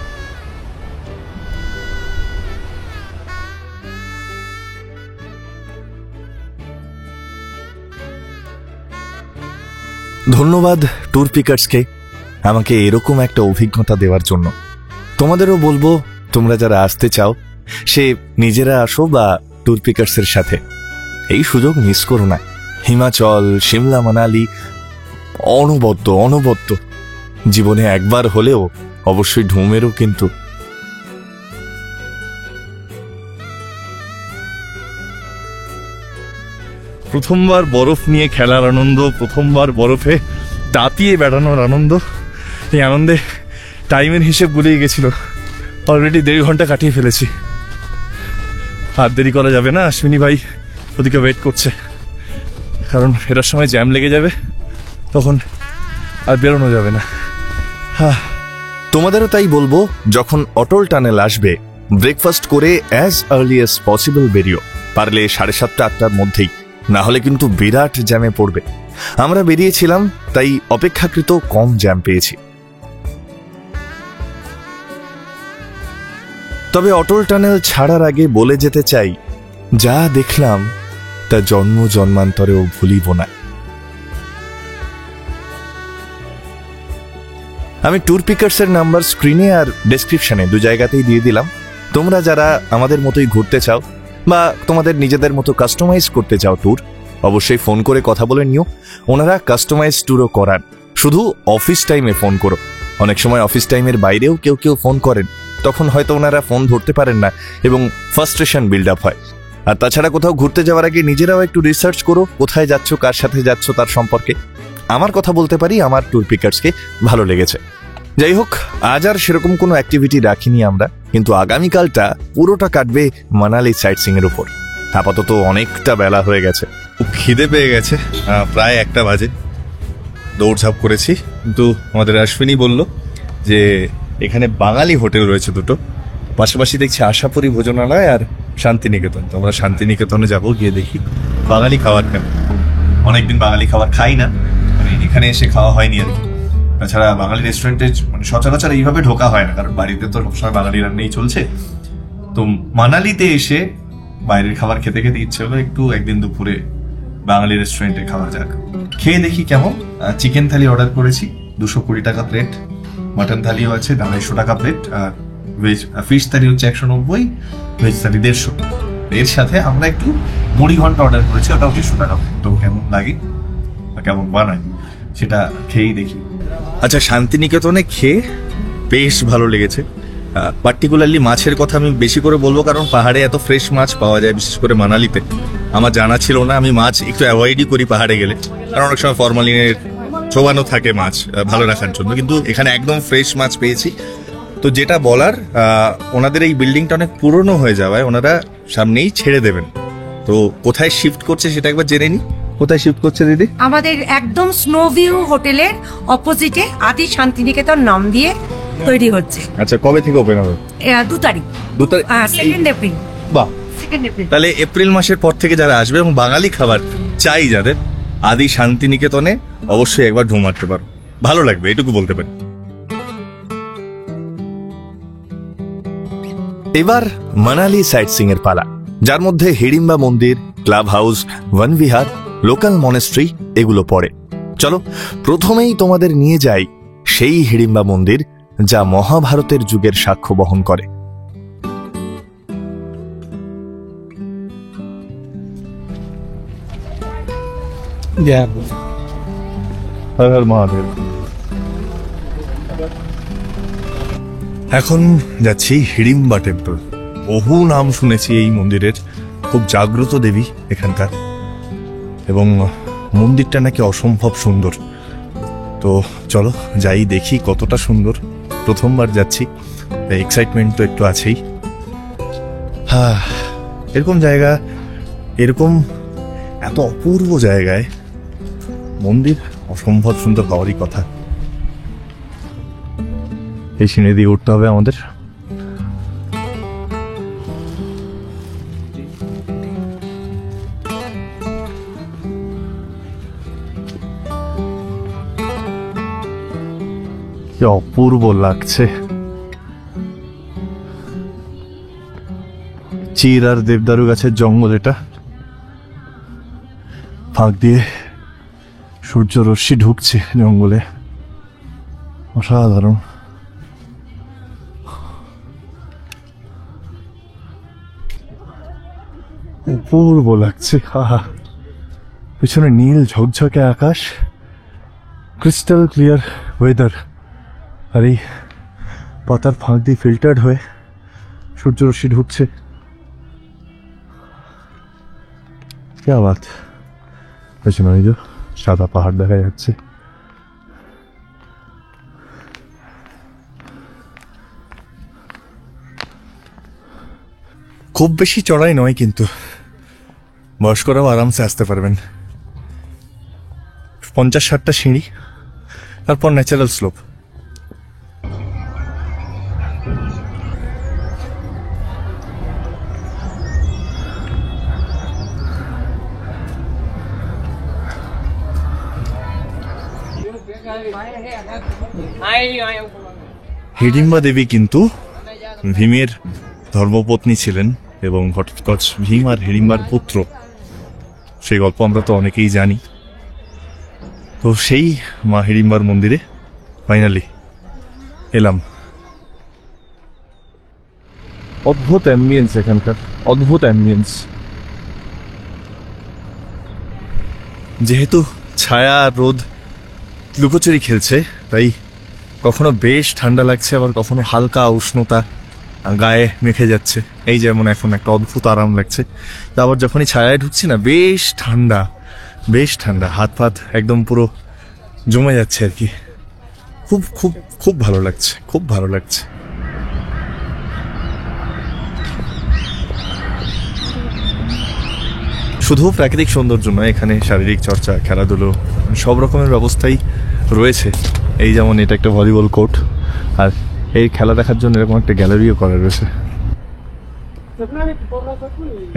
ধন্যবাদ ট্যুর পিকার্সকে আমাকে এরকম একটা অভিজ্ঞতা দেওয়ার জন্য। তোমাদেরও বলবো, তোমরা যারা আসতে চাও, সে নিজেরা আসো বা ট্যুর পিকার্সের সাথে, এই সুযোগ মিস করো না। হিমাচল, সিমলা, মানালি অনবদ্য অনবদ্য। জীবনে একবার হলেও অবশ্যই ঢুমেরও কিন্তু। প্রথমবার বরফ নিয়ে খেলার আনন্দ, প্রথমবার বরফে তাতিয়ে বেড়ানোর আনন্দ, এই আনন্দে টাইমের হিসেব ভুলেই গেছিল। অলরেডি 1.5 ঘন্টা কাটিয়ে ফেলেছি। আর দেরি করা যাবে না, অশ্বিনী ভাই ওদিকে ওয়েট করছে, কারণ ফেরার সময় জ্যাম লেগে যাবে, তখন আর বেরোনো যাবে না। তোমাদেরও তাই বলবো, যখন অটল টানেল আসবে, ব্রেকফাস্ট করে অ্যাজ আর্লি অ্যাজ পসিবল বেরিও। পারলে 7:30-8টার মধ্যেই, না হলে কিন্তু বিরাট জ্যামে পড়বে। আমরা বেরিয়েছিলাম, তাই অপেক্ষাকৃত কম জ্যাম পেয়েছি। তবে অটল টানেল ছাড়ার আগে বলে যেতে চাই, যা দেখলাম তা জন্ম জন্মান্তরেও ভুলিব না। আমি ট্যুর পিকার্সের নাম্বার স্ক্রিনে আর ডেসক্রিপশনে 2 জায়গাতেই দিয়ে দিলাম। তোমরা যারা আমাদের মতোই ঘুরতে চাও বা তোমাদের নিজেদের মতো কাস্টমাইজ করতে চাও ট্যুর, অবশ্যই ফোন করে কথা বলে নিও। ওনারা কাস্টমাইজ ট্যুরও করান, শুধু অফিস টাইমে ফোন করো। অনেক সময় অফিস টাইমের বাইরেও কেউ কেউ ফোন করেন, তখন হয়তো ওনারা ফোন ধরতে পারেন না এবং ফ্রাস্ট্রেশন বিল্ড আপ হয়। আর তাছাড়া কোথাও ঘুরতে যাওয়ার আগে নিজেরাও একটু রিসার্চ করো, কোথায় যাচ্ছ, কার সাথে যাচ্ছ তার সম্পর্কে। আমার কথা বলতে পারি, আমার ট্যুর পিকার্সকে ভালো লেগেছে। যাই হোক, আজ আর সেরকম কোনো অ্যাক্টিভিটি রাখিনি আমরা, কিন্তু আগামীকালটা পুরোটা কাটবে মানালি সাইট সিং এর উপর। আপাতত অনেকটা বেলা হয়ে গেছে, খুব খিদে পেয়ে গেছে, প্রায় 1টা বাজে। দৌড়ঝাঁপ করেছি, কিন্তু আমাদের অশ্বিনী বলল যে এখানে বাঙালি হোটেল রয়েছে দুটো, পাশাপাশি দেখছি আশাপুরী ভোজনালয় আর শান্তিনিকেতন। তো আমরা শান্তিনিকেতনে যাবো, গিয়ে দেখি বাঙালি খাবার কেমন। অনেকদিন বাঙালি খাবার খাই না, মানে এখানে এসে খাওয়া হয়নি আর কি। তাছাড়া বাঙালি রেস্টুরেন্টে মানে সচরাচর এইভাবে ঢোকা হয় না, কারণ বাড়িতে তো সবসময় বাঙালি রান্নাই চলছে। তো মানালিতে এসে বাইরের খাবার খেতে খেতে ইচ্ছে হলো একটু একদিন দুপুরে বাঙালি রেস্টুরেন্টে খাওয়া যাক। খেয়ে দেখি কেমন। চিকেন থালি অর্ডার করেছি, 220 টাকা প্লেট। মাটন থালিও আছে 250 টাকা প্লেট। আর ভেজ ফিশ থালি হচ্ছে 190, ভেজ থালি 150। এর সাথে আমরা একটু মুড়ি ঘন্টা অর্ডার করেছি, ওটাও 150 টাকা। তো কেমন লাগে বা কেমন বানায় সেটা খেয়েই দেখি। আচ্ছা, শান্তিনিকেতনে খেয়ে বেশ ভালো লেগেছে। পার্টিকুলারলি মাছের কথা আমি বেশি করে বলবো, কারণ পাহাড়ে এত ফ্রেশ মাছ পাওয়া যায়, বিশেষ করে মানালিতে। আমার জানা ছিল না, আমি মাছ একটু অ্যাভয়েডই করি পাহাড়ে গেলে, কারণ অনেক সময় ফরমালিনের চোবানো থাকে মাছ ভালো রাখার জন্য। কিন্তু এখানে একদম ফ্রেশ মাছ পেয়েছি। তো যেটা বলার, ওনাদের এই বিল্ডিংটা অনেক পুরনো হয়ে যাওয়ায় ওনারা সামনেই ছেড়ে দেবেন। তো কোথায় শিফট করছে সেটা একবার জেনে নি। কোথায় শিফট করছে দিদি? আমাদের একদম স্নো ভিউ হোটেলের অপোজিটে আদি শান্তিনিকেতন নাম দিয়ে তৈরি হচ্ছে। আচ্ছা, কবে থেকে ওপেন হবে? 2 তারিখ, 2 তারিখ, 2 এপ্রিল। বাহ। 2 এপ্রিল। তাহলে এপ্রিল মাসের পর থেকে যারা আসবে এবং বাঙালি খাবার চাই যাদের, আদি শান্তিনিকেতনে অবশ্যই একবার ঢুঁ মারতে পারো, ভালো লাগবে, এটুকু বলতে পারি। এবার মানালি সাইট সিং এর পালা, যার মধ্যে হিড়িম্বা মন্দির, club house, Van Vihar, local monastery এগুলো পড়ে। চলো প্রথমেই তোমাদের নিয়ে যাই সেই হিড়িম্বা মন্দির, যা মহাভারতের যুগের সাক্ষ্য বহন করে। হর হর মহাদেব। এখন যাচ্ছি হিড়িম্বা টেম্পল। বহু নাম শুনেছি এই মন্দিরের, খুব জাগ্রত দেবী এখানকার, এবং মন্দিরটা নাকি অসম্ভব সুন্দর। তো চলো যাই, দেখি কতটা সুন্দর। প্রথমবার যাচ্ছি, এক্সাইটমেন্ট তো একটু আছেই। হ্যাঁ, এরকম জায়গা, এরকম এত অপূর্ব জায়গায় মন্দির অসম্ভব সুন্দর হওয়ারই কথা। এই সিঁড়ি দিয়ে উঠতে হবে আমাদের। কি অপূর্ব লাগছে। চির আর দেবদারু গাছের জঙ্গল এটা, ফাঁক দিয়ে সূর্য রশ্মি ঢুকছে জঙ্গলে, অসাধারণ। অপূর্ব লাগছে। আহা, পিছনে নীল ঝকঝকে আকাশ, ক্রিস্টাল ক্লিয়ার ওয়েদার, আর এই পাতার ফাঁক দিয়ে ফিল্টার্ড হয়ে সূর্য রশ্মি ঢুকছে। কি আবাদ! পেছনে ওই যে সাদা পাহাড় দেখা যাচ্ছে। খুব বেশি চড়াই নয়, কিন্তু বয়স্করাও আরামসে আসতে পারবেন। 50-60টা সিঁড়ি, তারপর ন্যাচারাল স্লোপ। হিড়িম্বা দেবী কিন্তু ভীমের ধর্মপত্নী ছিলেন এবং ঘটোৎকচ ভীম আর হিড়িম্বার পুত্র, সেই গল্প আমরা তো অনেকেই জানি। তো সেই মা হিড়িম্বার মন্দিরে ফাইনালি এলাম। অদ্ভুত অ্যাম্বিয়েন্স এখানকার, অদ্ভুত অ্যাম্বিয়েন্স। যেহেতু ছায়া আর রোদ লুকোচুরি খেলছে, তাই কখনো বেশ ঠান্ডা লাগছে, আবার কখনো হালকা উষ্ণতা গায়ে মেখে যাচ্ছে। এই যেমন এখন একটা অদ্ভুত আরাম লাগছে। তারপর যখনই ছায়ায় ঢুকছি না, বেশ ঠান্ডা, বেশ ঠান্ডা, হাত ফাত একদম পুরো জমে যাচ্ছে আর কি। খুব খুব খুব ভালো লাগছে, খুব ভালো লাগছে। শুধু প্রাকৃতিক সৌন্দর্য নয়, এখানে শারীরিক চর্চা, খেলাধুলো, সব রকমের ব্যবস্থাই রয়েছে। এই যেমন এটা একটা ভলিবল কোর্ট, আর এই খেলা দেখার জন্য এরকম একটা গ্যালারিও করা রয়েছে।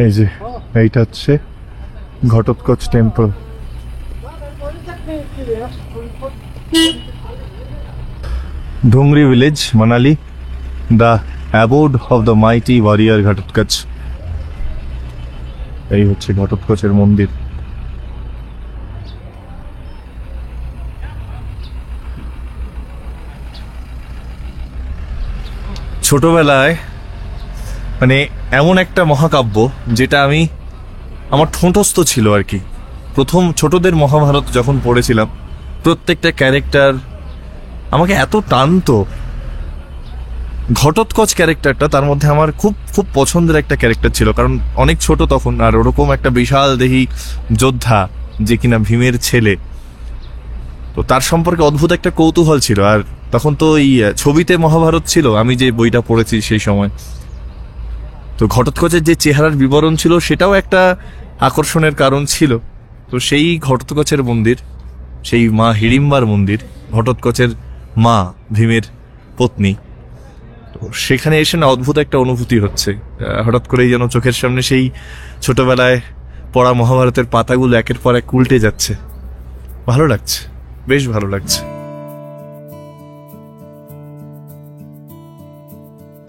এই যে এইটা হচ্ছে Ghatotkach temple. Dhungri village, Manali, the abode of the mighty warrior Ghatotkach. এই হচ্ছে ঘটোৎকচের মন্দির। ছোটবেলায় মানে এমন একটা মহাকাব্য যেটা আমার ঠোঁটস্থ ছিল আর কি। প্রথম ছোটদের মহাভারত যখন পড়েছিলাম, প্রত্যেকটা ক্যারেক্টার আমাকে এত টানতো। ঘটোৎকচ ক্যারেক্টারটা তার মধ্যে আমার খুব খুব পছন্দের একটা ক্যারেক্টার ছিল, কারণ অনেক ছোট তখন, আর ওরকম একটা বিশাল দেহী যোদ্ধা যে কিনা ভীমের ছেলে, তো তার সম্পর্কে অদ্ভুত একটা কৌতূহল ছিল। আর তখন তো এই ছবিতে মহাভারত ছিল, আমি যে বইটা পড়েছি সেই সময়, তো ঘটোৎকচের যে চেহারার বিবরণ ছিল সেটাও একটা আকর্ষণের কারণ ছিল। তো সেই ঘটোৎকচের মন্দির, সেই মা হিড়িম্বার মন্দির, ঘটোৎকচের মা ভীমের পত্নী, তো সেখানে এসে না অদ্ভুত একটা অনুভূতি হচ্ছে। হঠাৎ করেই যেন চোখের সামনে সেই ছোটবেলায় পড়া মহাভারতের পাতাগুলো একের পর এক উল্টে যাচ্ছে। ভালো লাগছে, বেশ ভালো লাগছে।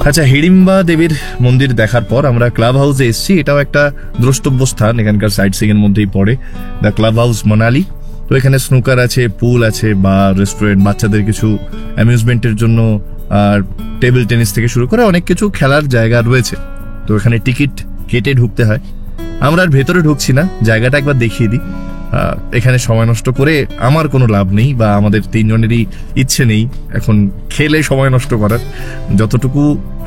আচ্ছা, হিড়িম্বা দেবীর মন্দির দেখার পর আমরা ক্লাব হাউসে এসেছি। এটাও একটা দ্রষ্টব্য স্থান, এখানকার সাইট সিং এর মধ্যেই পড়ে, দ্য ক্লাব হাউস মানালি। তো এখানে স্নুকার আছে, পুল আছে, বার, রেস্টুরেন্ট, বাচ্চাদের কিছু অ্যামিউজমেন্টের জন্য আর টেবিল টেনিস থেকে শুরু করে অনেক কিছু খেলার জায়গা রয়েছে। তো এখানে টিকিট কেটে ঢুকতে হয়। আমরা আর ভেতরে ঢুকছি না, জায়গাটা একবার দেখিয়ে দিই। এখানে সময় নষ্ট করে আমার কোনো লাভ নেই, বা আমাদের তিনজনেরই ইচ্ছে নেই এখন খেলে সময় নষ্ট করার। যতটুকু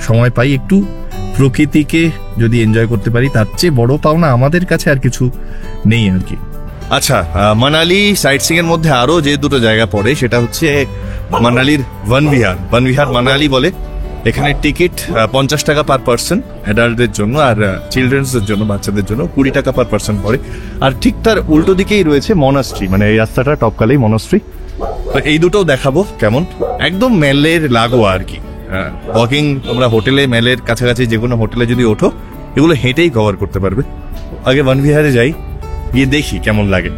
সময় পাই একটু প্রকৃতিকে যদি এনজয় করতে পারি, তার চেয়ে বড় পাওনা আমাদের কাছে আর কিছু নেই আর কি। আচ্ছা, মানালি সাইট সিং এর মধ্যে আরো যে দুটো জায়গা পড়ে, সেটা হচ্ছে মানালির বনবিহার মানালি বলে। এখানে টিকিট 50 টাকা পার পার্সন অ্যাডাল্টদের জন্য, আর চিলড্রেন্সদের জন্য, বাচ্চাদের জন্য 20 টাকা পার পার্সন পড়ে। আর ঠিক তার উল্টো দিকেই রয়েছে মনাস্ট্রি, মানে এই রাস্তাটা টপকালেই মনাস্ট্রি। তো এই দুটোও দেখাবো কেমন, একদম মেলের লাগোয়া আর কি। ওয়াকিং, তোমরা হোটেলে মেলের কাছাকাছি যে কোনো হোটেলে যদি ওঠো, এগুলো হেঁটেই কভার করতে পারবে। আগে বনবিহারে যাই, গিয়ে দেখি কেমন লাগে।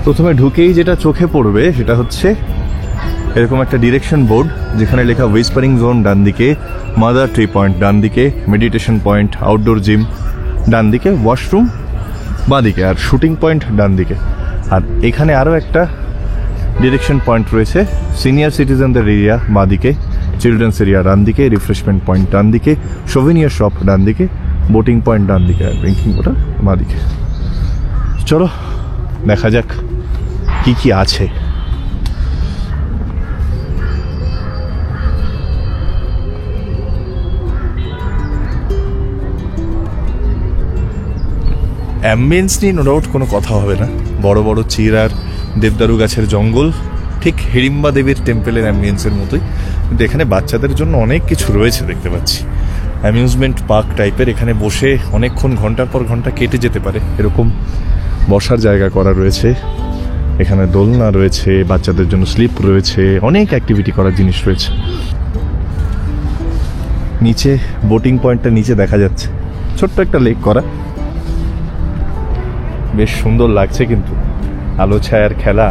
প্রথমে ঢুকেই যেটা চোখে পড়বে সেটা হচ্ছে এরকম একটা ডিরেকশন বোর্ড, যেখানে লেখা হুইসপারিং জোন ডান দিকে, মাদার ট্রি পয়েন্ট ডান দিকে, মেডিটেশন পয়েন্ট, আউটডোর জিম ডান দিকে, ওয়াশরুম বাঁ দিকে, আর শুটিং পয়েন্ট ডান দিকে। আর এখানে আরও একটা ডিরেকশন পয়েন্ট রয়েছে, সিনিয়র সিটিজেনদের এরিয়া বাঁ দিকে, চিলড্রেন্স এরিয়া ডান দিকে, রিফ্রেশমেন্ট পয়েন্ট ডান দিকে, সোভিনিয়ার শপ ডান দিকে, বোটিং পয়েন্ট ডান দিকে, আর ড্রিঙ্কিং ওয়াটার বাঁ দিকে। চলো দেখা যাক কি কি আছে। অ্যাম্বিয়েন্স নিয়ে নো ডাউট কোনো কথা হবে না, বড় বড় চির আর দেবদারু গাছের জঙ্গল, ঠিক হিড়িম্বা দেবীর টেম্পেলের অ্যাম্বিয়েন্সের মতোই। কিন্তু এখানে বাচ্চাদের জন্য অনেক কিছু রয়েছে দেখতে পাচ্ছি, অ্যামিউজমেন্ট পার্ক টাইপের। এখানে বসে অনেকক্ষণ, ঘন্টার পর ঘন্টা কেটে যেতে পারে, এরকম বসার জায়গা করা রয়েছে। এখানে দোলনা রয়েছে, বাচ্চাদের জন্য স্লিপ রয়েছে, অনেক অ্যাক্টিভিটি করার জিনিস রয়েছে। নিচে বোটিং পয়েন্টটা নিচে দেখা যাচ্ছে, ছোট্ট একটা লেক করা, বেশ সুন্দর লাগছে। কিন্তু আলো ছায়ার খেলা।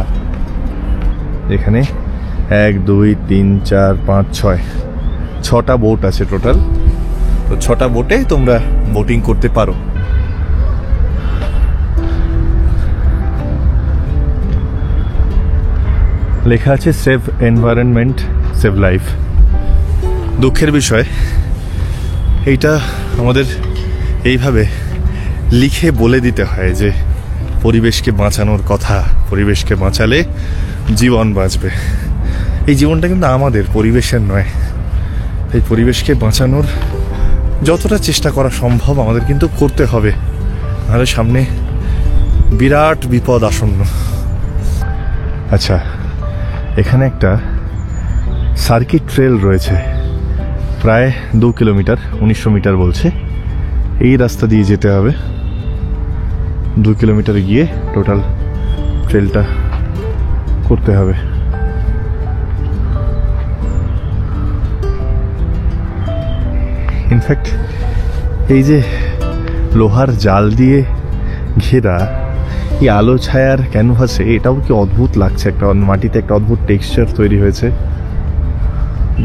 এখানে 1 2 3 4 5 6 6টা বোট আছে টোটাল। তো 6টা বোটে তোমরা বোটিং করতে পারো। লেখা আছে সেভ এনভায়রনমেন্ট, সেভ লাইফ। দুঃখের বিষয় এইটা আমাদের এইভাবে লিখে বলে দিতে হয় যে পরিবেশকে বাঁচানোর কথা, পরিবেশকে বাঁচালে জীবন বাঁচবে। এই জীবনটা কিন্তু আমাদের, পরিবেশের নয়। এই পরিবেশকে বাঁচানোর যতটা চেষ্টা করা সম্ভব আমাদের কিন্তু করতে হবে, নাহলে সামনে বিরাট বিপদ আসন্ন। আচ্ছা, এখানে একটা সার্কিট ট্রেল রয়েছে, প্রায় 2 কিলোমিটার, 1900 মিটার বলছে। এই রাস্তা দিয়ে যেতে হবে, 2 কিলোমিটার গিয়ে টোটাল ট্রেলটা করতে হবে। ইনফ্যাক্ট এই যে লোহার জাল দিয়ে ঘেরা এই আলো ছায়ার ক্যানভাসে, এটাও কি অদ্ভুত লাগছে। একটা মাটিতে একটা অদ্ভুত টেক্সচার তৈরি হয়েছে,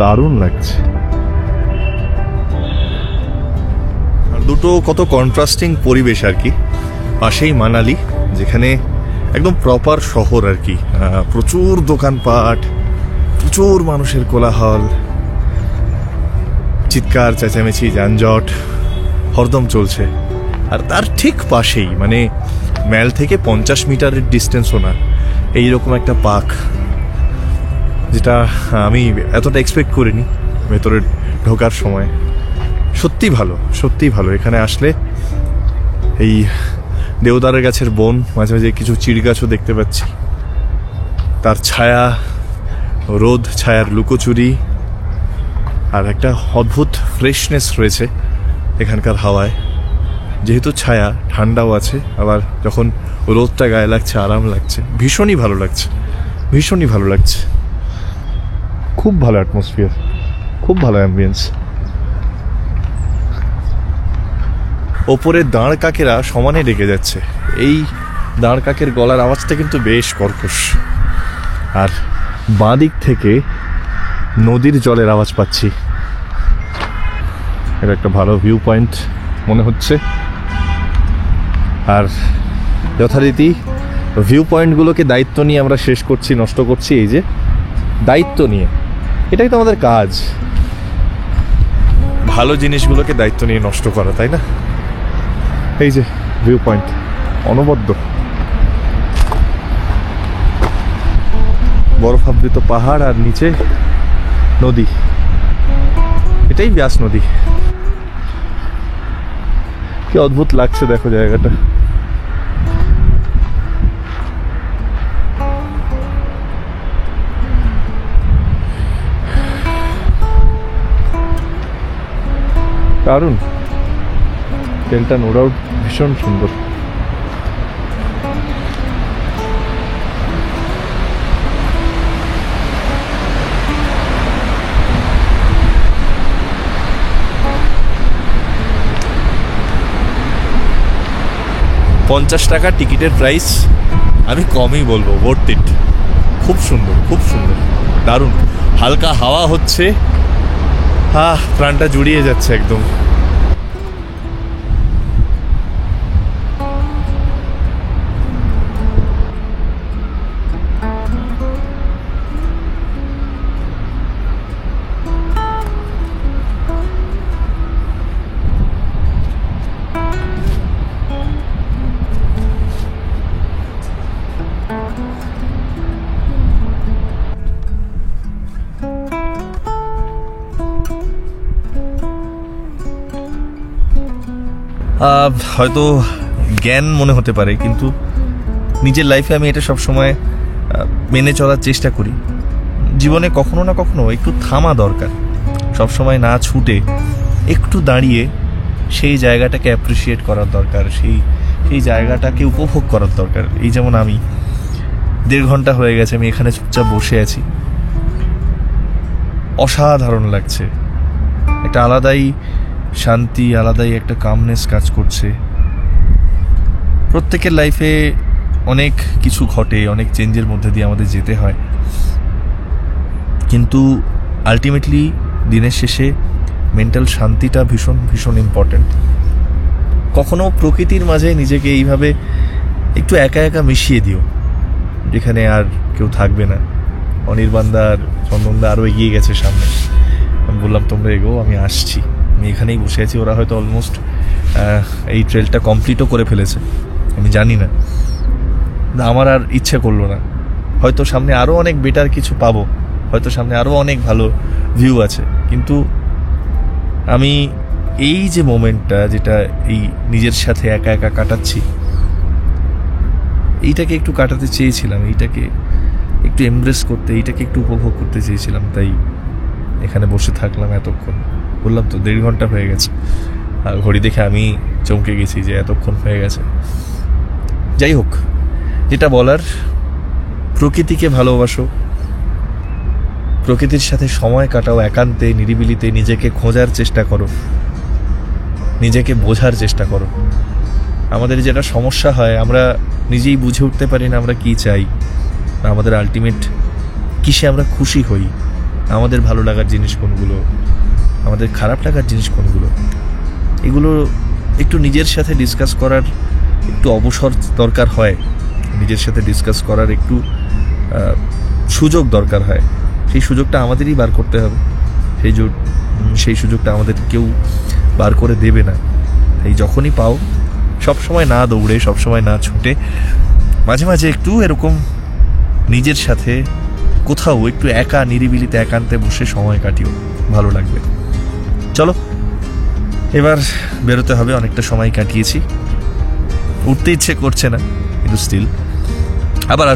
দারুণ লাগছে। আর দুটো কত কন্ট্রাস্টিং পরিবেশ আর কি। পাশেই মানালি, যেখানে একদম প্রপার শহর আর কি, প্রচুর দোকানপাট, প্রচুর মানুষের কোলাহল, চিৎকার চেঁচামেচি, যানজট হরদম চলছে। আর তার ঠিক পাশেই, মানে ম্যাল থেকে 50 মিটারের ডিস্টেন্সও না, এইরকম একটা পার্ক, যেটা আমি এতটা এক্সপেক্ট করিনি ভেতরে ঢোকার সময়। সত্যি ভালো, সত্যি ভালো। এখানে আসলে এই দেওদারের গাছের বন, মাঝে মাঝে কিছু চিড় গাছও দেখতে পাচ্ছি, তার ছায়া, রোদ ছায়ার লুকোচুরি, আর একটা অদ্ভুত ফ্রেশনেস রয়েছে এখানকার হাওয়ায়। যেহেতু ছায়া, ঠান্ডাও আছে, আবার যখন রোদটা গায়ে লাগছে আরাম লাগছে, ভীষণই ভালো লাগছে, ভীষণই ভালো লাগছে। খুব ভালো অ্যাটমসফিয়ার, খুব ভালো অ্যাম্বিয়েন্স। ওপরে দাঁড় কাকেরা সমানে ডেকে যাচ্ছে। এই দাঁড় কাকের গলার আওয়াজটা কিন্তু বেশ কর্কশ। আর বাঁ দিক থেকে নদীর জলের আওয়াজ পাচ্ছি। এটা একটা ভালো ভিউ পয়েন্ট মনে হচ্ছে। আর যথারীতি ভিউ পয়েন্টগুলোকে দায়িত্ব নিয়ে আমরা শেষ করছি, নষ্ট করছি। এই যে দায়িত্ব নিয়ে, এটাই তো আমাদের কাজ, ভালো জিনিসগুলোকে দায়িত্ব নিয়ে নষ্ট করা, তাই না? এই যে ভিউ পয়েন্ট, অনবদ্য বরফাবৃত পাহাড়, আর নিচে নদী। এটাই ব্যাস নদী। কি অদ্ভুত লাগছে দেখো জায়গাটা। দারুণ, ট্রেনটা নো ডাউট ভীষণ সুন্দর। $50 টিকিটের প্রাইস, আমি কমই বলবো, ওয়ার্থ ইট। খুব সুন্দর, খুব সুন্দর, দারুণ। হালকা হাওয়া হচ্ছে, প্রাণটা জুড়িয়ে যাচ্ছে একদম। হয়তো জ্ঞান মনে হতে পারে, কিন্তু নিজের লাইফে আমি এটা সবসময় মেনে চলার চেষ্টা করি। জীবনে কখনো না কখনো একটু থামা দরকার, সবসময় না ছুটে একটু দাঁড়িয়ে সেই জায়গাটাকে অ্যাপ্রিসিয়েট করার দরকার, সেই জায়গাটাকে উপভোগ করার দরকার। এই যেমন আমি 1.5 ঘন্টা হয়ে গেছে আমি এখানে চুপচাপ বসে আছি, অসাধারণ লাগছে। একটা আলাদাই শান্তি, আলাদাই একটা কামনেস কাজ করছে। প্রত্যেকের লাইফে অনেক কিছু ঘটে, অনেক চেঞ্জের মধ্যে দিয়ে আমাদের যেতে হয়, কিন্তু আলটিমেটলি দিনের শেষে মেন্টাল শান্তিটা ভীষণ ভীষণ ইম্পর্ট্যান্ট। কখনো প্রকৃতির মাঝে নিজেকে এইভাবে একটু একা একা মিশিয়ে দিও, যেখানে আর কেউ থাকবে না। অনির্বাণদা আর চন্দনদা আরও এগিয়ে গেছে সামনে, আমি বললাম তোমরা এগো, আমি আসছি। আমি এখানেই বসে আছি, ওরা হয়তো অলমোস্ট এই ট্রেলটা কমপ্লিটও করে ফেলেছে, আমি জানি না। আমার আর ইচ্ছে করলো না। হয়তো সামনে আরও অনেক বেটার কিছু পাবো, হয়তো সামনে আরও অনেক ভালো ভিউ আছে, কিন্তু আমি এই যে মোমেন্টটা, যেটা এই নিজের সাথে একা একা কাটাচ্ছি, এইটাকে একটু কাটাতে চেয়েছিলাম, এইটাকে একটু এমব্রেস করতে, এইটাকে একটু উপভোগ করতে চেয়েছিলাম। তাই এখানে বসে থাকলাম এতক্ষণ। বললাম তো 1.5 ঘন্টা হয়ে গেছে, আর ঘড়ি দেখে আমি চমকে গেছি যে এতক্ষণ হয়ে গেছে। যাই হোক, যেটা বলার, প্রকৃতিকে ভালোবাসো, প্রকৃতির সাথে সময় কাটাও, একান্তে নিরিবিলিতে নিজেকে খোঁজার চেষ্টা করো, নিজেকে বোঝার চেষ্টা করো। আমাদের যেটা সমস্যা হয়, আমরা নিজেই বুঝে উঠতে পারি না আমরা কি চাই, আমাদের আলটিমেট কিসে আমরা খুশি হই, আমাদের ভালো লাগার জিনিস কোনগুলো, আমাদের খারাপ লাগার জিনিস কোনগুলো। এগুলো একটু নিজের সাথে ডিসকাস করার একটু অবসর দরকার হয়, নিজের সাথে ডিসকাস করার একটু সুযোগ দরকার হয়। সেই সুযোগটা আমাদেরই বার করতে হবে। সেই সুযোগটা আমাদের কেউ বার করে দেবে না। এই যখনই পাও, সবসময় না দৌড়ে, সবসময় না ছুটে, মাঝে মাঝে একটু এরকম নিজের সাথে কোথাও একটু একা নিরিবিলিতে একান্তে বসে সময় কাটিও, ভালো লাগবে। চলো এবার বেরোতে হবে, অনেকটা সময় কাটিয়েছি, উঠতে ইচ্ছে করছে না, কিন্তু স্টিল আবার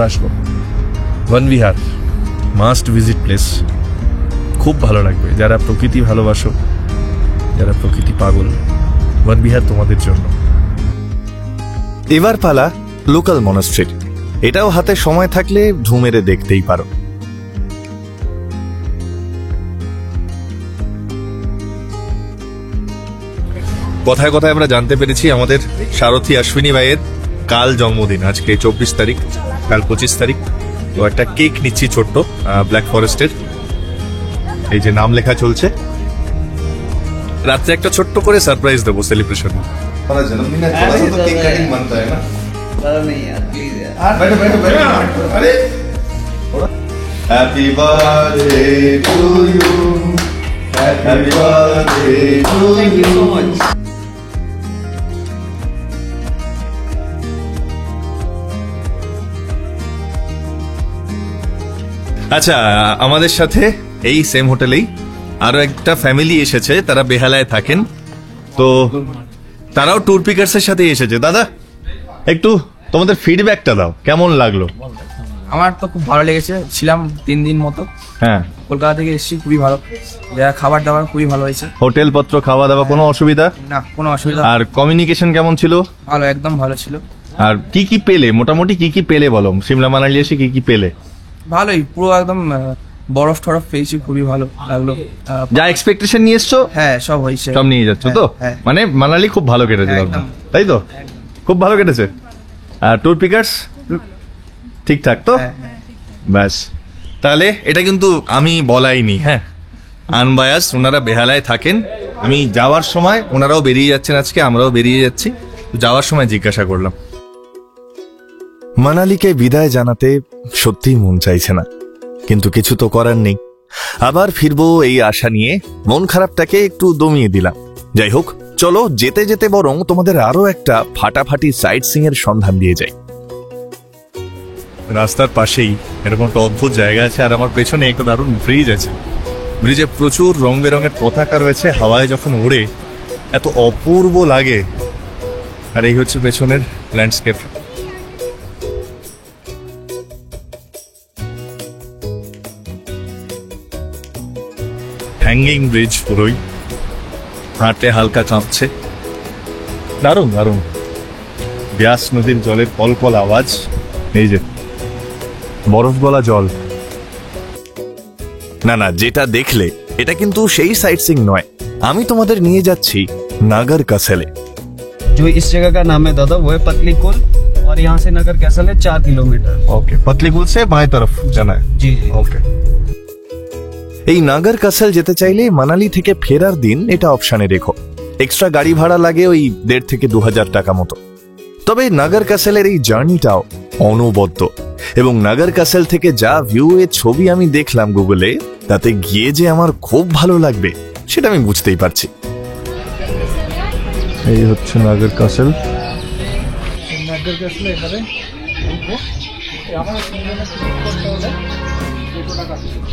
আসবো। বনবিহার মাস্ট ভিজিট প্লেস, খুব ভালো লাগবে। যারা প্রকৃতি ভালোবাসো, যারা প্রকৃতি পাগল, বনবিহার তোমাদের জন্য। এবার পালা লোকাল মনাস্ট্রির। এটাও হাতে সময় থাকলে ঢু মেরে দেখতেই পারো। কথায় কথায় আমরা জানতে পেরেছি আমাদের সারথী অশ্বিনী ভাইয়ের কাল জন্মদিন, আজকে 24 তারিখ, কাল 25 তারিখ। তো একটা কেক নিচ্ছি ছোট্ট, ব্ল্যাক ফরেস্টের, এই যে নাম লেখা চলছে। রাত্রে একটা ছোট্ট করে সারপ্রাইজ দেবো সেলিব্রেশন। জন্মদিন কেক কাটিং মানতা है ना? नहीं यार प्लीज यार। अरे happy birthday to you, happy birthday to thank you so much. আচ্ছা, আমাদের সাথে এই সেম হোটেলেই আরো একটা ফ্যামিলি এসেছে, তারা বেহালায় থাকেন, তো তারাও ট্যুর পিকার্সের সাথে এসেছে। দাদা, একটু তোমাদের ফিডব্যাকটা দাও, কেমন লাগলো? আমার তো খুব ভালো লেগেছে, ছিলাম 3 দিন মতো, হ্যাঁ, কলকাতা থেকে এসেছি, খুবই ভালো। যারা খাবার দাবার খুবই ভালো হয়েছে, হোটেল পত্র, খাওয়া দাওয়া কোনো অসুবিধা? না কোনো অসুবিধা। আর কমিউনিকেশন কেমন ছিল? ভালো, একদম ভালো ছিল। আর কি কি পেলে, মোটামুটি কি কি পেলে বলো, সিমলা মানালি এসে কি কি পেলে? ভালোই, পুরো একদম বরফ টরফ পেয়েছি, খুবই ভালো লাগলো। যা এক্সপেকটেশন নিয়ে এসছো হ্যাঁ, সব হয়েছে, সব নিয়ে যাচ্ছ তো? হ্যাঁ। মানে মানালি খুব ভালো কেটেছে, একদম। তাই তো? খুব ভালো কেটেছে। আর ট্যুর পিকার্স ঠিকঠাক তো? হ্যাঁ। ব্যাস, তাহলে এটা কিন্তু আমি বলাইনি, হ্যাঁ, আনবায়াস। ওনারা বেহালায় থাকেন, আমি যাওয়ার সময়, ওনারাও বেরিয়ে যাচ্ছেন আজকে, আমরাও বেরিয়ে যাচ্ছি, যাওয়ার সময় জিজ্ঞাসা করলাম। মানালিকে বিদায় জানাতে সত্যিই মন চাইছে না, কিন্তু কিছু তো করার নেই। আবার ফিরবো এই আশা নিয়ে মন খারাপটাকে একটু দমিয়ে দিলাম। যাই হোক, চলো যেতে যেতে বরং তোমাদের আরো একটা ফাটাফাটি সাইট সিং এর সন্ধান দিয়ে যাই। রাস্তার পাশেই এরকম একটা অদ্ভুত জায়গা আছে, আর আমার পেছনে একটা দারুণ ব্রিজ আছে। ব্রিজে প্রচুর রং বেরঙের পতাকা রয়েছে, হাওয়ায় যখন ওড়ে এত অপূর্ব লাগে। আর এই হচ্ছে পেছনের ল্যান্ডস্কেপ। হ্যাঙ্গিং ব্রিজ, পুরোই হাঁটে হালকা কাঁপছে, দারুণ দারুণ। ব্যাস নদীর জলের কলকল আওয়াজ, এই যে বরফ গলা জল। না না, যেটা দেখলে এটা কিন্তু সেই সাইট সিং নয়, আমি তোমাদের নিয়ে যাচ্ছি নাগর কাসেলে। जो इस जगह का नाम है दादा, वो है पतली कुल, और यहाँ से नगर कैसल है 4 किलोमीटर। ओके, पतली कुल से बाएं तरफ जाना है। जी जी ওকে। এই নাগর কাসেল যেতে চাইলে মানালি থেকে ফেরার দিন এটা অপশানে রেখো। এক্সট্রা গাড়ি ভাড়া লাগে ওই 1,500 থেকে 2,000 টাকা মতো। তবে নাগর কাসেলের এই জার্নিটাও অনবদ্য, এবং নাগর কাসেল থেকে যা ভিউ এর ছবি আমি দেখলাম গুগলে, তাতে গিয়ে যে আমার খুব ভালো লাগবে সেটা আমি বুঝতেই পারছি। এই হচ্ছে নাগর কাসেল। নাগের গেছিল এখানে ঢুকবো। আমার তিনজনের টিকিট করতে হলে 200 টাকা টিকিট।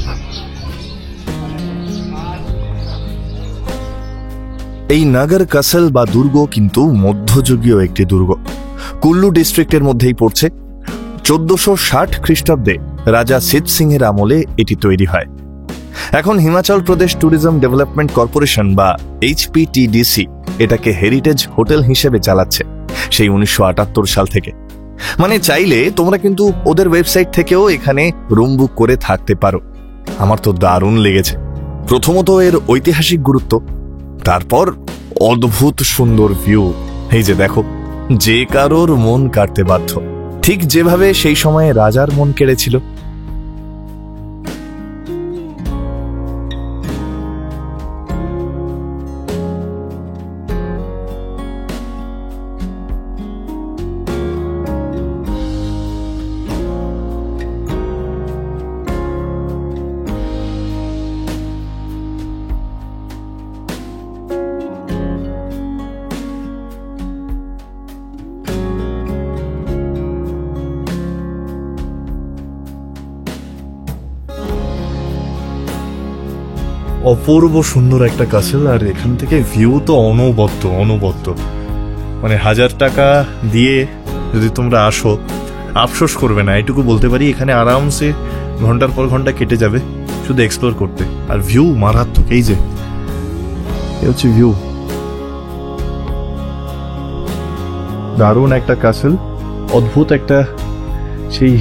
এই নাগর কাসল বা দুর্গ কিন্তু মধ্যযুগীয় একটি দুর্গ। কুল্লু ডিস্ট্রিক্টের মধ্যেই পড়ছে। 1460 খ্রিস্টাব্দে রাজা সিদ সিং এর আমলে এটি তৈরি হয়। এখন Himachal Pradesh tourism development corporation বা HPTDC এটাকে হেরিটেজ হোটেল হিসেবে চালাচ্ছে সেই 1978 সাল থেকে। মানে চাইলে তোমরা কিন্তু ওদের ওয়েবসাইট থেকেও এখানে রুম বুক করে থাকতে পারো। আমার তো দারুণ লেগেছে। প্রথমত এর ঐতিহাসিক গুরুত্ব, তারপর অদ্ভুত সুন্দর ভিউ। এই যে দেখো, যে কারোর মন কাড়তে বাধ্য, ঠিক যেভাবে সেই সময়ে রাজার মন কেড়েছিল। অপূর্ব সুন্দর একটা কাসেল, আর এখান থেকে ভিউ তো অনবদ্য। মানে 1000 টাকা দিয়ে যদি তোমরা আসো আফসোস করবে না, এটুকু বলতে পারি। এখানে আরামসে ঘন্টার পর ঘন্টা কেটে যাবে শুধু এক্সপ্লোর করতে। আর ভিউ মারাত্মক। এই যে এ হচ্ছে ভিউ, দারুণ একটা কাসেল। অদ্ভুত একটা সেই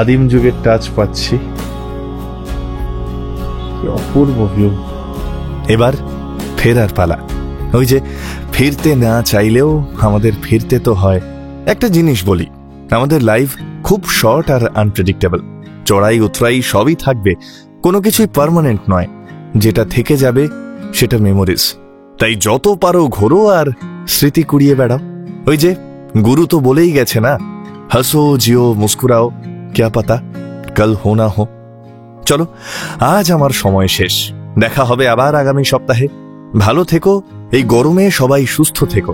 আদিম যুগের টাচ পাচ্ছি। অপূর্ব ভিউ। এবার ফেরার পালা। ওই যে ফিরতে না চাইলেও আমাদের ফিরতে তো হয়। একটা জিনিস বলি, আমাদের লাইফ খুব শর্ট আর আনপ্রেডিক্টেবল। চড়াই উতরাই সবই থাকবে, কোনো কিছুই পার্মানেন্ট নয়। যেটা থেকে যাবে সেটা মেমোরিজ। তাই যত পারো ঘোরো আর স্মৃতি কুড়িয়ে বেড়াও। ওই যে গুরু তো বলেই গেছে না, হাসো জিও মুস্কুরাও, ক্যা পাতা কাল হো না হো। চলো, আজ আমার সময় শেষ। দেখা হবে আবার আগামী সপ্তাহে। ভালো থেকো, এই গরমে সবাই সুস্থ থেকো,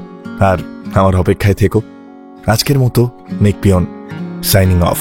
আর আমার অপেক্ষায় থেকো। আজকের মতো মেক পিয়ন সাইনিং অফ।